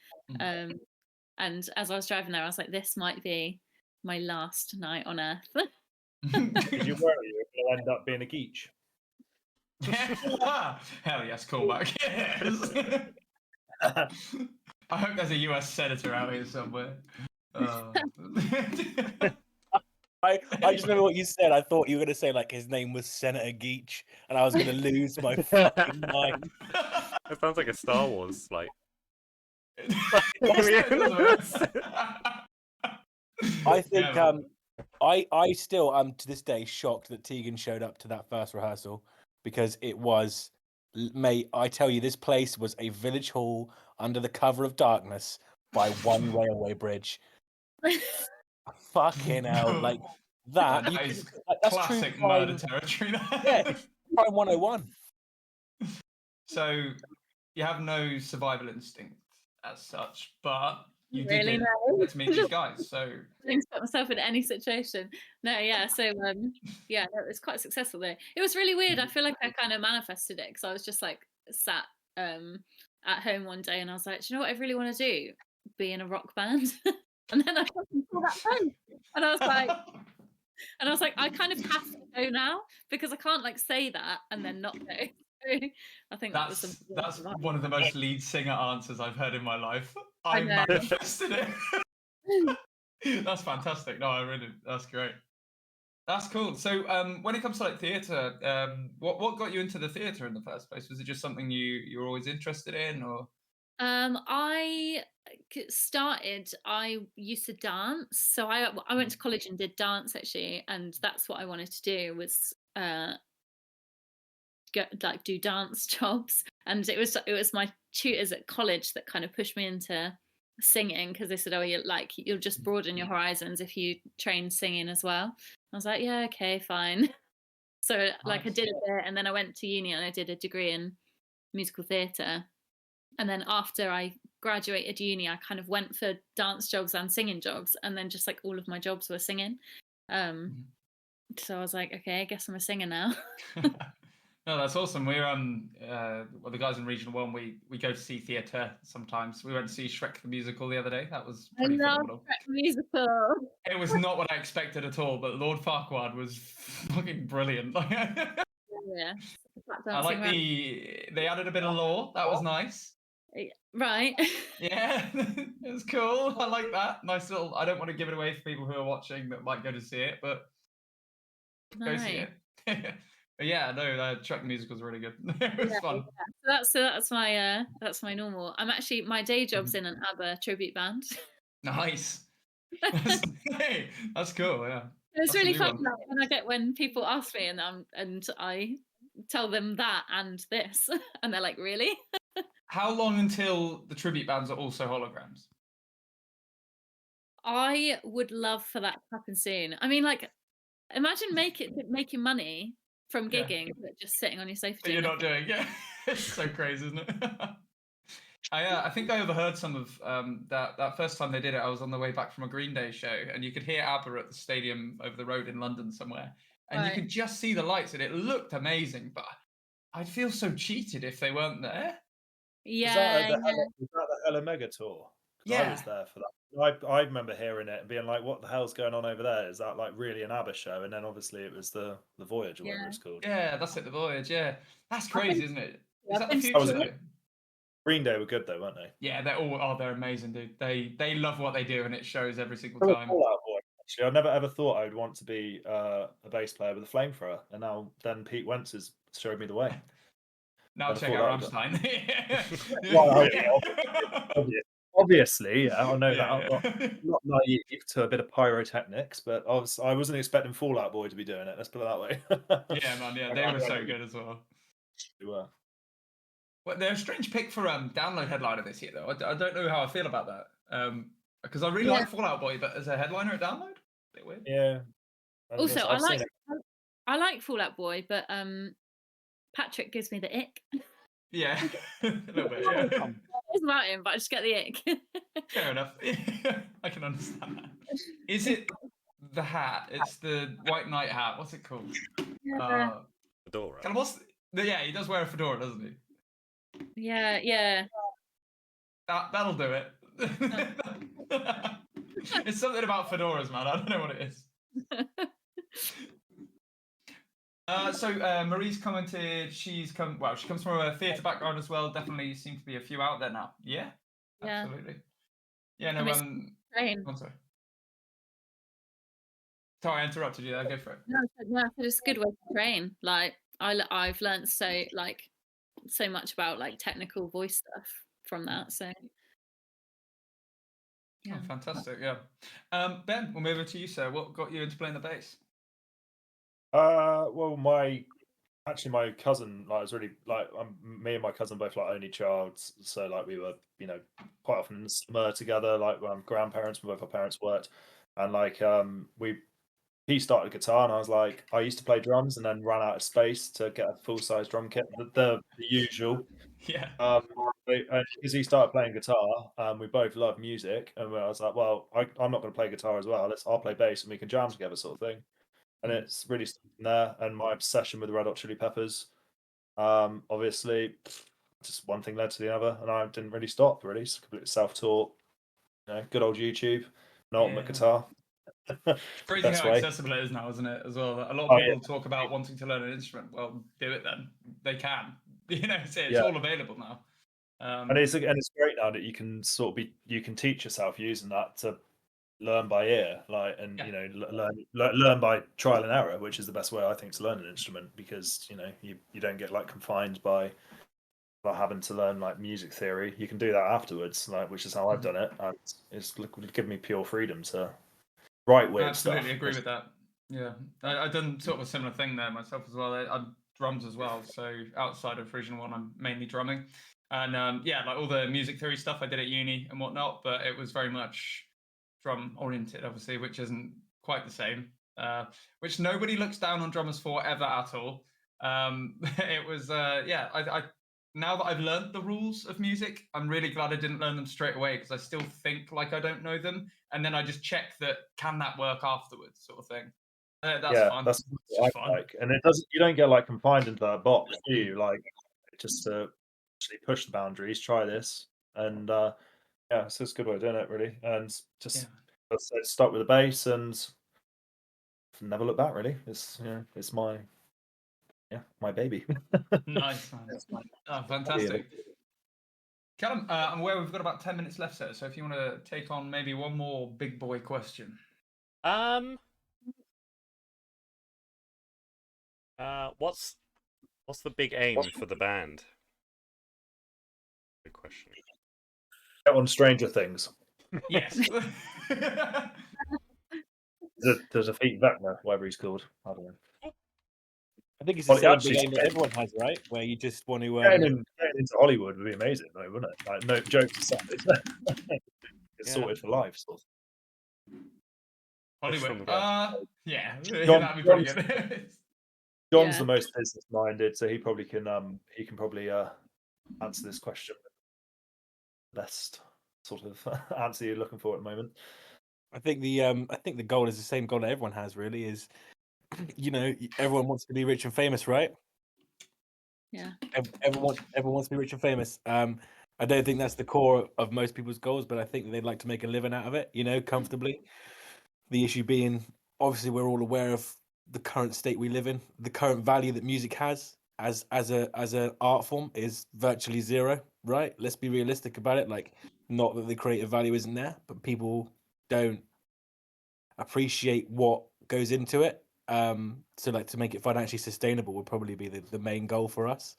And as I was driving there, I was like, this might be my last night on earth. Did you worry you'll end up being a geech? Hell yes, callback. Yes. I hope there's a US senator out here somewhere. I just remember what you said. I thought you were going to say like his name was Senator Geach, and I was going to lose my fucking mind. It sounds like a Star Wars like. I think I still am to this day shocked that Tegan showed up to that first rehearsal, because it was, mate, I tell you, this place was a village hall under the cover of darkness by one railway bridge. Fucking hell, like that. That's classic true murder territory. Yeah, Crime 101. So you have no survival instinct as such, but you Really did get to meet these guys. So I didn't put myself in any situation. No, yeah. So yeah, it was quite successful though. It was really weird. I feel like I kind of manifested it because I was just like sat at home one day and I was like, do you know what I really want to do? Be in a rock band. And then I fucking saw that band. And I was like, I kind of have to go now because I can't like say that and then not go. I think that's one of the most lead singer answers I've heard in my life. I manifested it. That's fantastic. No, that's great. That's cool. So when it comes to like theatre, what got you into the theatre in the first place? Was it just something you were always interested in, or? I used to dance. So I went to college and did dance actually, and that's what I wanted to do was do dance jobs. And it was my tutors at college that kind of pushed me into singing because they said, oh, you'll just broaden your horizons if you train singing as well. I was like, yeah, okay, fine. So like I did a bit, and then I went to uni and I did a degree in musical theatre. And then after I graduated uni, I kind of went for dance jobs and singing jobs, and then just like all of my jobs were singing. So I was like, okay, I guess I'm a singer now. No, that's awesome. We're the guys in Regional 1, we go to see theatre sometimes. We went to see Shrek the Musical the other day. That was pretty phenomenal. Shrek the Musical. It was not what I expected at all, but Lord Farquaad was fucking brilliant. Yeah. I like they added a bit of lore. That was nice. Right. Yeah, it was cool. I like that. Nice little. I don't want to give it away for people who are watching that might go to see it, but go see it. But yeah, no, Shrek the Musical was really good. It was fun. Yeah. So that's my normal. My day job's in an ABBA tribute band. Nice. That's cool. Yeah. It's really fun when people ask me and I tell them that and this, and they're like, really? How long until the tribute bands are also holograms? I would love for that to happen soon. I mean, like, imagine making money from gigging, but just sitting on your sofa. But you're not doing it. It's so crazy, isn't it? I think I overheard some of that first time they did it. I was on the way back from a Green Day show, and you could hear ABBA at the stadium over the road in London somewhere, and you could just see the lights, and it looked amazing. But I'd feel so cheated if they weren't there. Yeah, Was that the Hella Mega tour? 'Cause I Yeah. was there for that. I remember hearing it and being like, "What the hell's going on over there? Is that like really an ABBA show?" And then obviously it was the Voyage or whatever it's called. Yeah, that's it. The Voyage. Yeah, that's crazy, isn't it? Is that the I've been future? to- though? Green Day were good though, weren't they? Yeah, they're amazing, dude. They love what they do, and it shows every single They were time. Fall Out Boy, actually, I never ever thought I would want to be a bass player with a flamethrower, and now then Pete Wentz has showed me the way. Now Never check thought out that Rammstein. Well, obviously, yeah, I know that. Yeah, I'm not naive to a bit of pyrotechnics, but I wasn't expecting Fall Out Boy to be doing it. Let's put it that way. yeah, man. Yeah, they were so good as well. They were. Well, they're a strange pick for download headliner this year, though. I don't know how I feel about that. Because I really like Fall Out Boy, but as a headliner at download, a bit weird. Yeah. Also, I've seen it. I like Fall Out Boy, but Patrick gives me the ick. Yeah, a little bit. Yeah. It's about him, but I just get the ick. Fair enough. I can understand that. Is it the hat? It's the white knight hat. What's it called? Fedora. Kind of yeah, he does wear a fedora, doesn't he? Yeah. That'll do it. It's something about fedoras, man. I don't know what it is. So Marie's commented. She comes from a theatre background as well. Definitely seem to be a few out there now. Yeah, absolutely. Yeah, no. Train. I'm sorry. Sorry, I interrupted you there. Go for it. No, it's a good way to train. Like I've learned so much about like technical voice stuff from that. So yeah, fantastic. Yeah, Ben, we'll move over to you, sir. What got you into playing the bass? Well, my cousin was really like me and my cousin both like only child, so like we were quite often in the summer together. Like grandparents, both our parents worked, and like he started guitar, and I was like, I used to play drums, and then ran out of space to get a full size drum kit, the usual. Yeah. Because he started playing guitar, we both love music, and I was like, well, I'm not going to play guitar as well. I'll play bass, and we can jam together, sort of thing. And it's really started from there. And my obsession with the Red Hot Chili Peppers, obviously, just one thing led to the other, and I didn't really stop. Really, it's completely self-taught. Good old YouTube, an ultimate guitar. Crazy how accessible it is now, isn't it? As well, a lot of people talk about wanting to learn an instrument. Well, do it then. They can. It's all available now. And it's great now that you can you can teach yourself using that to learn by ear, learn by trial and error, which is the best way I think to learn an instrument, because you don't get like confined by having to learn like music theory. You can do that afterwards, which is how I've done it, and it's given me pure freedom to write weird Absolutely stuff. agree with that. Yeah, I've done sort of a similar thing there myself as well. I'm drums as well, so outside of Regional 1 I'm mainly drumming, and like all the music theory stuff I did at uni and whatnot, but it was very much drum oriented, obviously, which isn't quite the same, which nobody looks down on drummers for ever at all. It was I now that I've learned the rules of music, I'm really glad I didn't learn them straight away, because I still think like I don't know them, and then I just check that can that work afterwards, sort of thing. That's fun. That's what I like, and you don't get like confined into that box, do you? Like, just to actually push the boundaries, try this, and it's just a good way of doing it, really. And just start with the bass and never look back. Really, it's my baby. Nice, man. Oh, fantastic. Callum, I'm aware we've got about 10 minutes left, sir. So if you want to take on maybe one more big boy question. What's the big aim for the band? Good question. Get on Stranger Things. Yes. There's a Pete Vecna, whatever he's called. I don't know. I think it's the same big aim that everyone has, right? Where you just want to getting into Hollywood would be amazing, though, wouldn't it? Like, no jokes aside, it's sorted for life. Sort of. Hollywood. That'd be pretty good. John's the most business-minded, so he probably can answer this question. Best sort of answer you're looking for at the moment. I think the goal is the same goal that everyone has, really, is everyone wants to be rich and famous, right? Yeah. Everyone wants to be rich and famous. I don't think that's the core of most people's goals, but I think they'd like to make a living out of it, comfortably. The issue being, obviously, we're all aware of the current state we live in. The current value that music has as an art form is virtually zero, right? Let's be realistic about it. Like, not that the creative value isn't there, but people don't appreciate what goes into it. So like to make it financially sustainable would probably be the main goal for us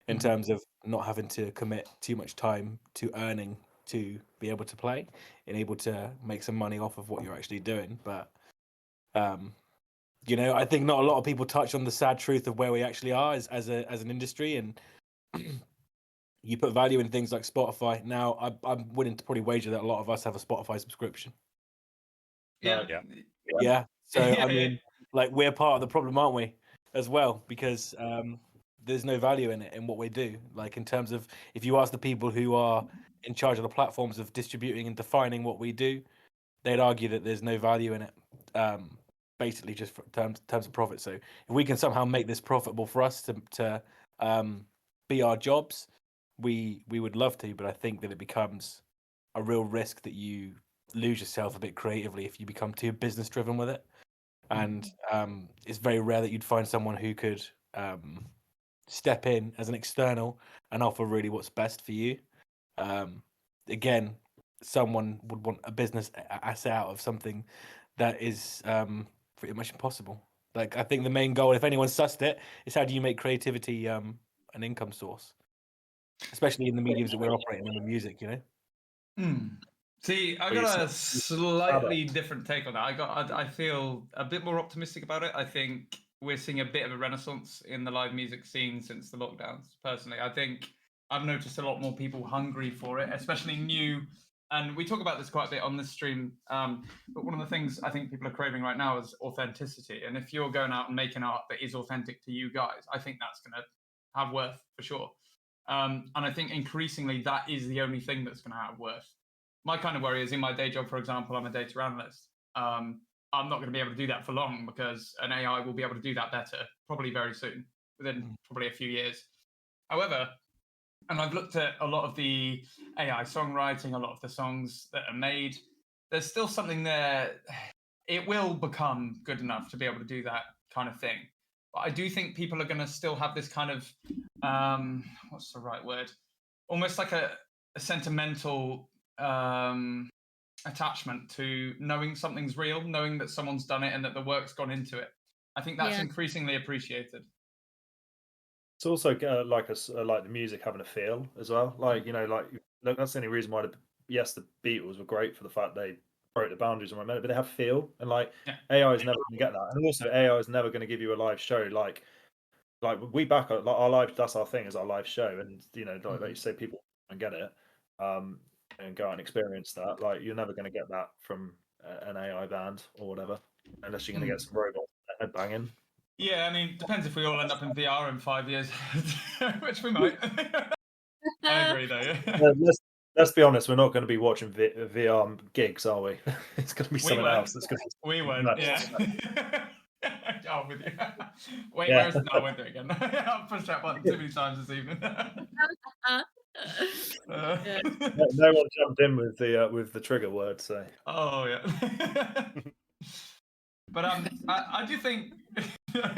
in terms of not having to commit too much time to earning to be able to play and able to make some money off of what you're actually doing. But I think not a lot of people touch on the sad truth of where we actually are as an industry, and you put value in things like Spotify. Now, I'm willing to probably wager that a lot of us have a Spotify subscription. Yeah. Yeah. So I mean, like, we're part of the problem, aren't we, as well? Because there's no value in it in what we do. Like, in terms of, if you ask the people who are in charge of the platforms of distributing and defining what we do, they'd argue that there's no value in it. Basically, just for terms of profit. So if we can somehow make this profitable for us to be our jobs, we would love to. But I think that it becomes a real risk that you lose yourself a bit creatively if you become too business driven with it. And it's very rare that you'd find someone who could step in as an external and offer really what's best for you. Again, someone would want a business asset out of something that is pretty much impossible. Like, I think the main goal, if anyone sussed it, is how do you make creativity an income source, especially in the mediums that we're operating in with music, See, I got a slightly different take on that. I feel a bit more optimistic about it. I think we're seeing a bit of a renaissance in the live music scene since the lockdowns. Personally, I think I've noticed a lot more people hungry for it, especially new. And we talk about this quite a bit on this stream. But one of the things I think people are craving right now is authenticity. And if you're going out and making art that is authentic to you guys, I think that's going to have worth for sure. And I think increasingly that is the only thing that's going to have worth. My kind of worry is in my day job, for example, I'm a data analyst. I'm not going to be able to do that for long because an AI will be able to do that better, probably very soon, within probably a few years. However, and I've looked at a lot of the AI songwriting, a lot of the songs that are made, there's still something there. It will become good enough to be able to do that kind of thing. But I do think people are going to still have this kind of, what's the right word? Almost like a sentimental attachment to knowing something's real, knowing that someone's done it and that the work's gone into it. I think that's increasingly appreciated. It's also like the music having a feel as well. Like, that's the only reason why the Beatles were great, for the fact they broke the boundaries and but they have feel, and AI is never going to get that. And also AI is never going to give you a live show like we back our live. That's our thing, is our live show. And like you say, people and get it and go out and experience that. Like, you're never going to get that from an AI band or whatever, unless you're going to get some robots headbanging. Yeah, I mean, depends if we all end up in VR in 5 years, which we might. I agree, though. Yeah. Let's be honest, we're not going to be watching VR gigs, are we? It's going to be something else. That's going to we won't, yeah. I'm with you. Wait, Yeah. where's... No, I won't do it again. I've pushed that button too many times this evening. No one jumped in with the trigger word, so. Oh, yeah. But I do think...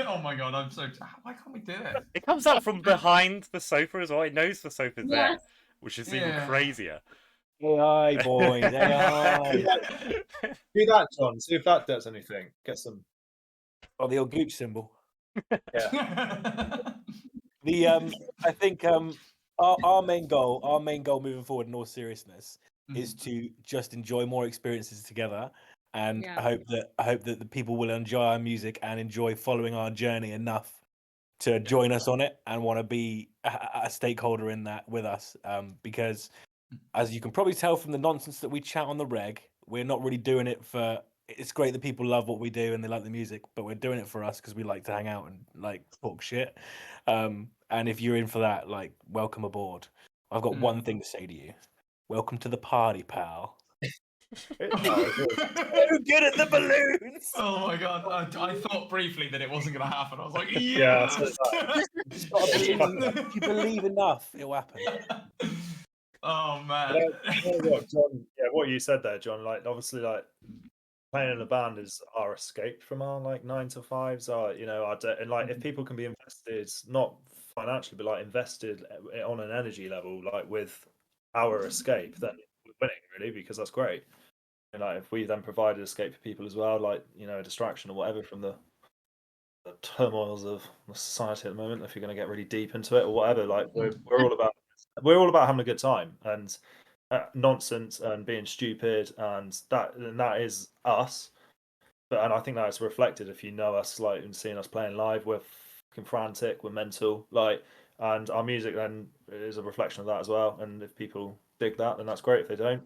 Oh my god, I'm so... Why can't we do it? It comes out from behind the sofa as well. It knows the sofa's there, which is even crazier. AI boys, AI. Do that, John. See if that does anything. Get some. Oh, the old gooch symbol. Yeah. I think our main goal moving forward, in all seriousness, is to just enjoy more experiences together. And I hope that the people will enjoy our music and enjoy following our journey enough to join us on it and want to be a stakeholder in that with us. Because, as you can probably tell from the nonsense that we chat on the reg, we're not really doing it for... It's great that people love what we do and they like the music, but we're doing it for us because we like to hang out and talk shit. And if you're in for that, welcome aboard. I've got one thing to say to you. Welcome to the party, pal. So good at the balloons. Oh my god! I thought briefly that it wasn't going to happen. I was like, Yeah, yes. Just gotta believe if you believe enough, it'll happen. Oh man. What, John? Yeah, what you said there, John. Like, obviously, like playing in a band is our escape from our like 9 to 5s. And like if people can be invested, not financially, but like invested on an energy level, like with our escape, then we're winning really, because that's great. And like if we then provide an escape for people as well, like a distraction or whatever from the turmoils of society at the moment, if you're going to get really deep into it or whatever, like we're all about having a good time and nonsense and being stupid, and that is us. And I think that's reflected if you know us, like, and seeing us playing live. We're fucking frantic, we're mental, like, and our music then is a reflection of that as well. And if people dig that, then that's great. If they don't,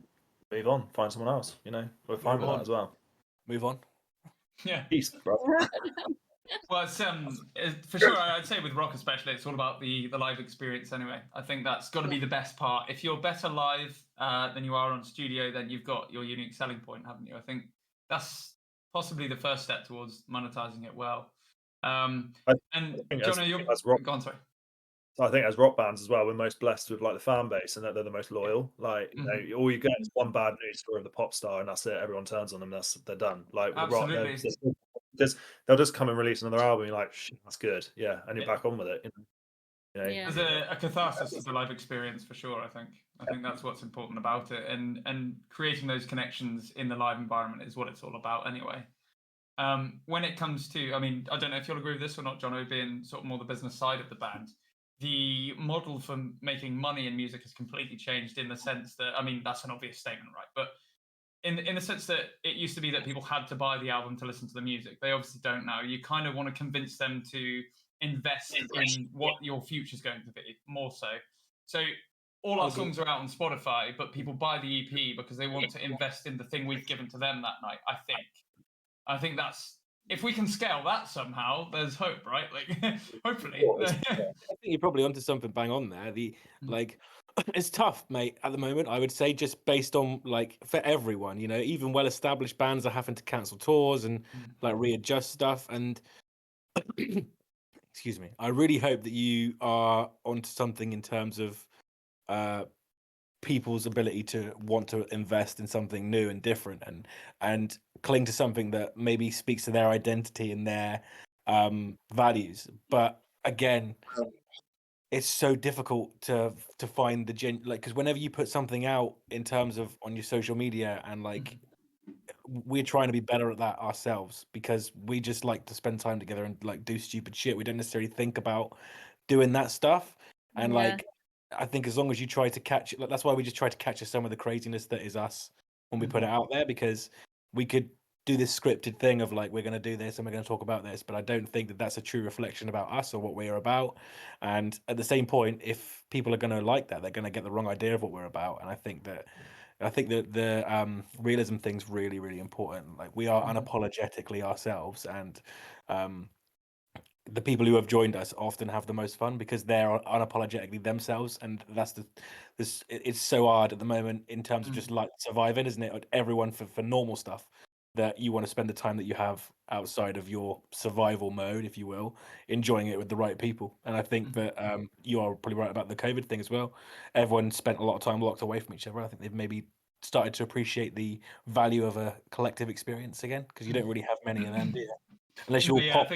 move on, find someone else. We're fine with that as well. Move on. Yeah. Peace, bro. Well, it's for sure. I'd say with rock especially, it's all about the live experience. Anyway, I think that's got to be the best part. If you're better live than you are on studio, then you've got your unique selling point, haven't you? I think that's possibly the first step towards monetizing it well. And John, you're go on, sorry. So I think as rock bands as well, we're most blessed with like the fan base, and that they're the most loyal. Like, all you get is one bad news story of the pop star, and that's it. Everyone turns on them. They're done. Like with the rock, they'll just come and release another album. You're like, shit, that's good, yeah, and you're back on with it. There's a catharsis to the live experience for sure. I think that's what's important about it, and creating those connections in the live environment is what it's all about anyway. When it comes to, I mean, I don't know if you'll agree with this or not, Jono, being sort of more the business side of the band. The model for making money in music has completely changed in the sense that, I mean, that's an obvious statement, right? But in the sense that it used to be that people had to buy the album to listen to the music. They obviously don't now. You kind of want to convince them to invest in what your future's going to be, more so. So all our songs are out on Spotify, but people buy the EP because they want to invest in the thing we've given to them that night, I think that's, if we can scale that somehow, there's hope, right? Like, hopefully. I think you're probably onto something bang on there. It's tough, mate, at the moment, I would say, just based on, like, for everyone, even well-established bands are having to cancel tours and, like, readjust stuff. And, excuse me, I really hope that you are onto something in terms of people's ability to want to invest in something new and different and cling to something that maybe speaks to their identity and their values. But again, it's so difficult to find the because whenever you put something out in terms of on your social media, and like we're trying to be better at that ourselves, because we just like to spend time together and like do stupid shit. We don't necessarily think about doing that stuff. And like, I think as long as you try to catch it, that's why we just try to capture some of the craziness that is us when we put it out there, because we could do this scripted thing of like, we're going to do this and we're going to talk about this, but I don't think that that's a true reflection about us or what we're about. And at the same point, if people are going to like that, they're going to get the wrong idea of what we're about. And I think that the realism thing's really, really important. Like, we are unapologetically ourselves, and the people who have joined us often have the most fun because they're unapologetically themselves. And it's so hard at the moment in terms of just like surviving, isn't it? Everyone for normal stuff, that you want to spend the time that you have outside of your survival mode, if you will, enjoying it with the right people. And I think that you are probably right about the COVID thing as well. Everyone spent a lot of time locked away from each other. I think they've maybe started to appreciate the value of a collective experience again, because you don't really have many of them, do you? Unless you all pop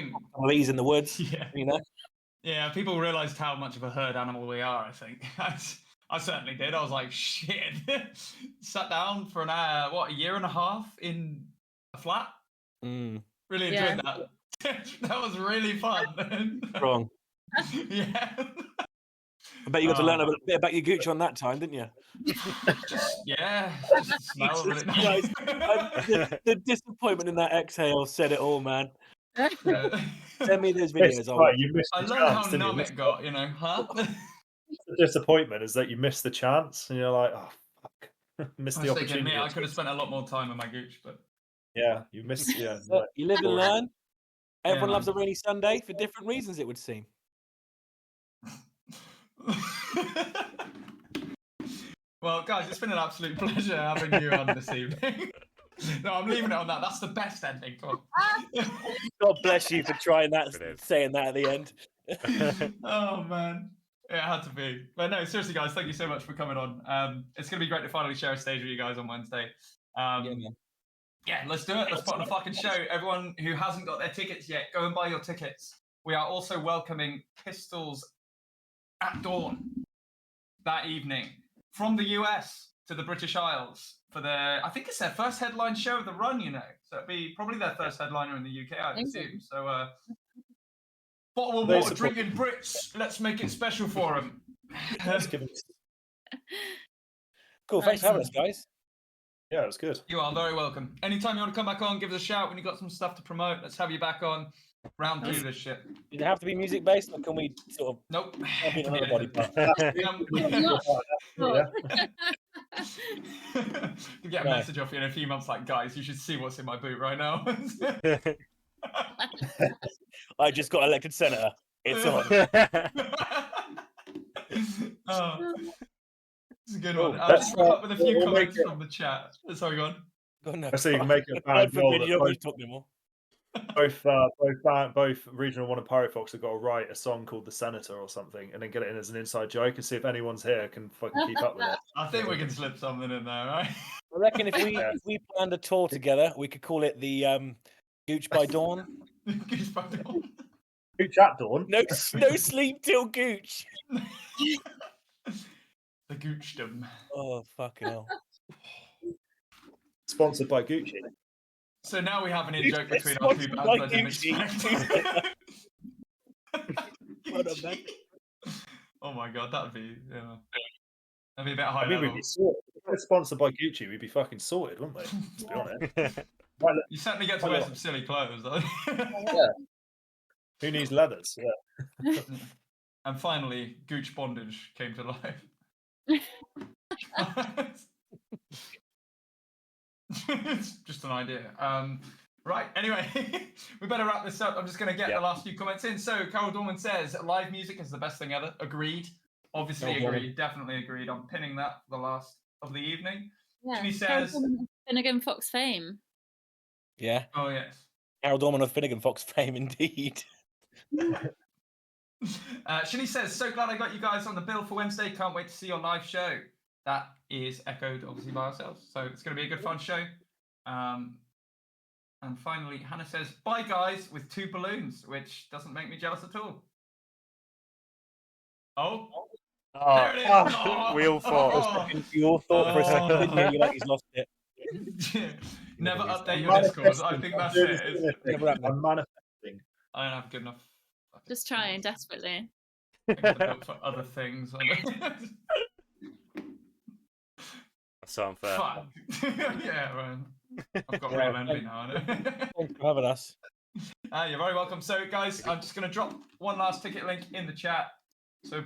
these in the woods, Yeah, people realised how much of a herd animal we are, I think. I certainly did. I was like, shit. Sat down for a year and a half in a flat. Really enjoyed that. That was really fun. Wrong. Yeah. I bet you got to learn a bit about your gooch on that time, didn't you? Just the smell of it. The disappointment in that exhale said it all, man. Send me those videos. I learned how numb it got, huh? The disappointment is that you missed the chance, and you're like, oh fuck, missed the opportunity. I could have spent a lot more time with my gooch, but you missed. Yeah, you live and learn. Everyone loves a rainy Sunday for different reasons, it would seem. Well, guys, it's been an absolute pleasure having you on this evening. No, I'm leaving it on that. That's the best ending. Come on. God bless you for trying that, It is. saying that at the end. Oh man, it had to be. But no, seriously, guys, thank you so much for coming on. It's gonna be great to finally share a stage with you guys on Wednesday. Yeah, man. Yeah, let's do it. Let's put on a fucking show. Everyone who hasn't got their tickets yet, go and buy your tickets. We are also welcoming Pistols at dawn that evening from the US to the British Isles for their, I think it's their first headline show of the run, you know. So it'll be probably their first headliner in the UK, I assume. So, bottle of water, drinking Brits. Let's make it special for them. Cool. Thanks for having us, guys. Yeah, it was good. You are very welcome. Anytime you want to come back on, give us a shout when you've got some stuff to promote. Let's have you back on. Round through this shit. Does it have to be music based, or can we sort of Nope. be another body part? You get a message off you in a few months like, guys, you should see what's in my boot right now. I just got elected senator. It's on. Oh, it's a good Cool. one. I'll just wrap up with a few we'll make comments it- from the chat. Sorry, go on. Oh, no. So you can make it a God band goal forbid that you don't want to talk anymore. both Regional One and Pirate Fox have got to write a song called "The Senator" or something, and then get it in as an inside joke, and see if anyone's here can fucking keep up with it. I think we can slip something in there, right? I reckon if we planned a tour together, we could call it the Gooch by Dawn. Gooch at dawn. No sleep till Gooch. The Goochdom. Oh, fucking hell. Sponsored by Gucci. So now we have an It's in-joke between our two sponsored bands by I didn't Gucci. expect. What a man. Oh my god, that'd be a bit high I mean, level. we'd be sorted. If it was sponsored by Gucci, we'd be fucking sorted, wouldn't we? To be honest. Right, You certainly get to wear some silly clothes, though. yeah. Who needs leathers? Yeah. And finally, Gooch bondage came to life. It's just an idea. Right, anyway, we better wrap this up. I'm just going to get the last few comments in. So, Carol Dorman says, live music is the best thing ever. Agreed. Obviously agreed. Definitely agreed. I'm pinning that for the last of the evening. Yeah. She says... Finnegan Fox fame. Yeah. Oh, yes. Harold Dorman of Finnegan Fox fame, indeed. Shinny says, so glad I got you guys on the bill for Wednesday. Can't wait to see your live show. That is echoed, obviously, by ourselves. So it's going to be a good, fun show. And finally, Hannah says, bye, guys, with 2 balloons, which doesn't make me jealous at all. Oh. There it is. Oh. We all thought. We all thought for a second, didn't you? You're like, he's lost it. Never update your Discord. I think that's it. I'm manifesting. I don't have good enough. Just trying desperately. For other things. That's so unfair. Fuck. Yeah, right. I've got real envy now. Thanks for having us. You're very welcome. So, guys, I'm just going to drop one last ticket link in the chat. So,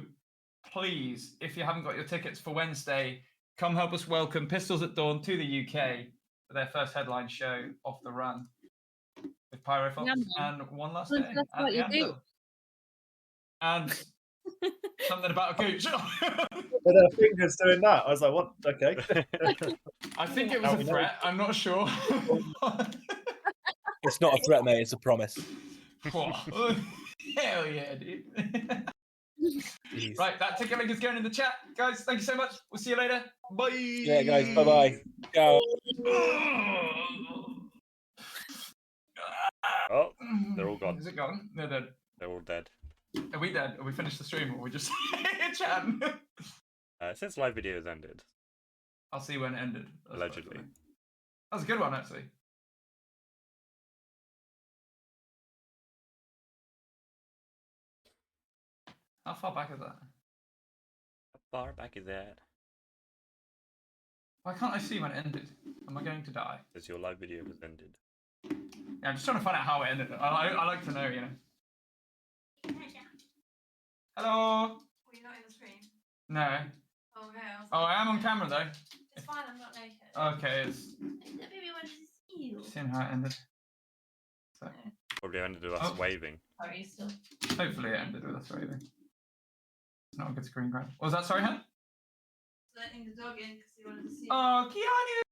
please, if you haven't got your tickets for Wednesday, come help us welcome Pistols at Dawn to the UK for their first headline show off the run with Pyro Fox and one last day. That's what you do. And something about a gooch. With her fingers doing that, I was like, "What? Okay." I think it was a threat. I'm not sure. It's not a threat, mate. It's a promise. Hell yeah, dude. Jeez. Right, that ticket link is going in the chat. Guys, thank you so much. We'll see you later. Bye. Yeah, guys. Bye-bye. Ciao. Oh, they're all gone. Is it gone? They're dead. They're all dead. Are we dead? Are we finished the stream or are we just chatting? Since live video has ended. I'll see when it ended. Allegedly. That was a good one, actually. How far back is that? How far back is that? Why can't I see when it ended? Am I going to die? As your live video has ended. Yeah, I'm just trying to find out how it ended. I like to know, you know. Hello. Well, you're not in the stream. No. Oh, okay. Oh, I am on camera though. It's fine, I'm not naked. Okay, it's Baby wanted to see you. seeing how it ended. So Probably ended with us waving. Are you still? hopefully it ended with us waving. It's not a good screen grab. What was that? Sorry, Han? letting the dog in because he wanted to see. Oh, Keanu!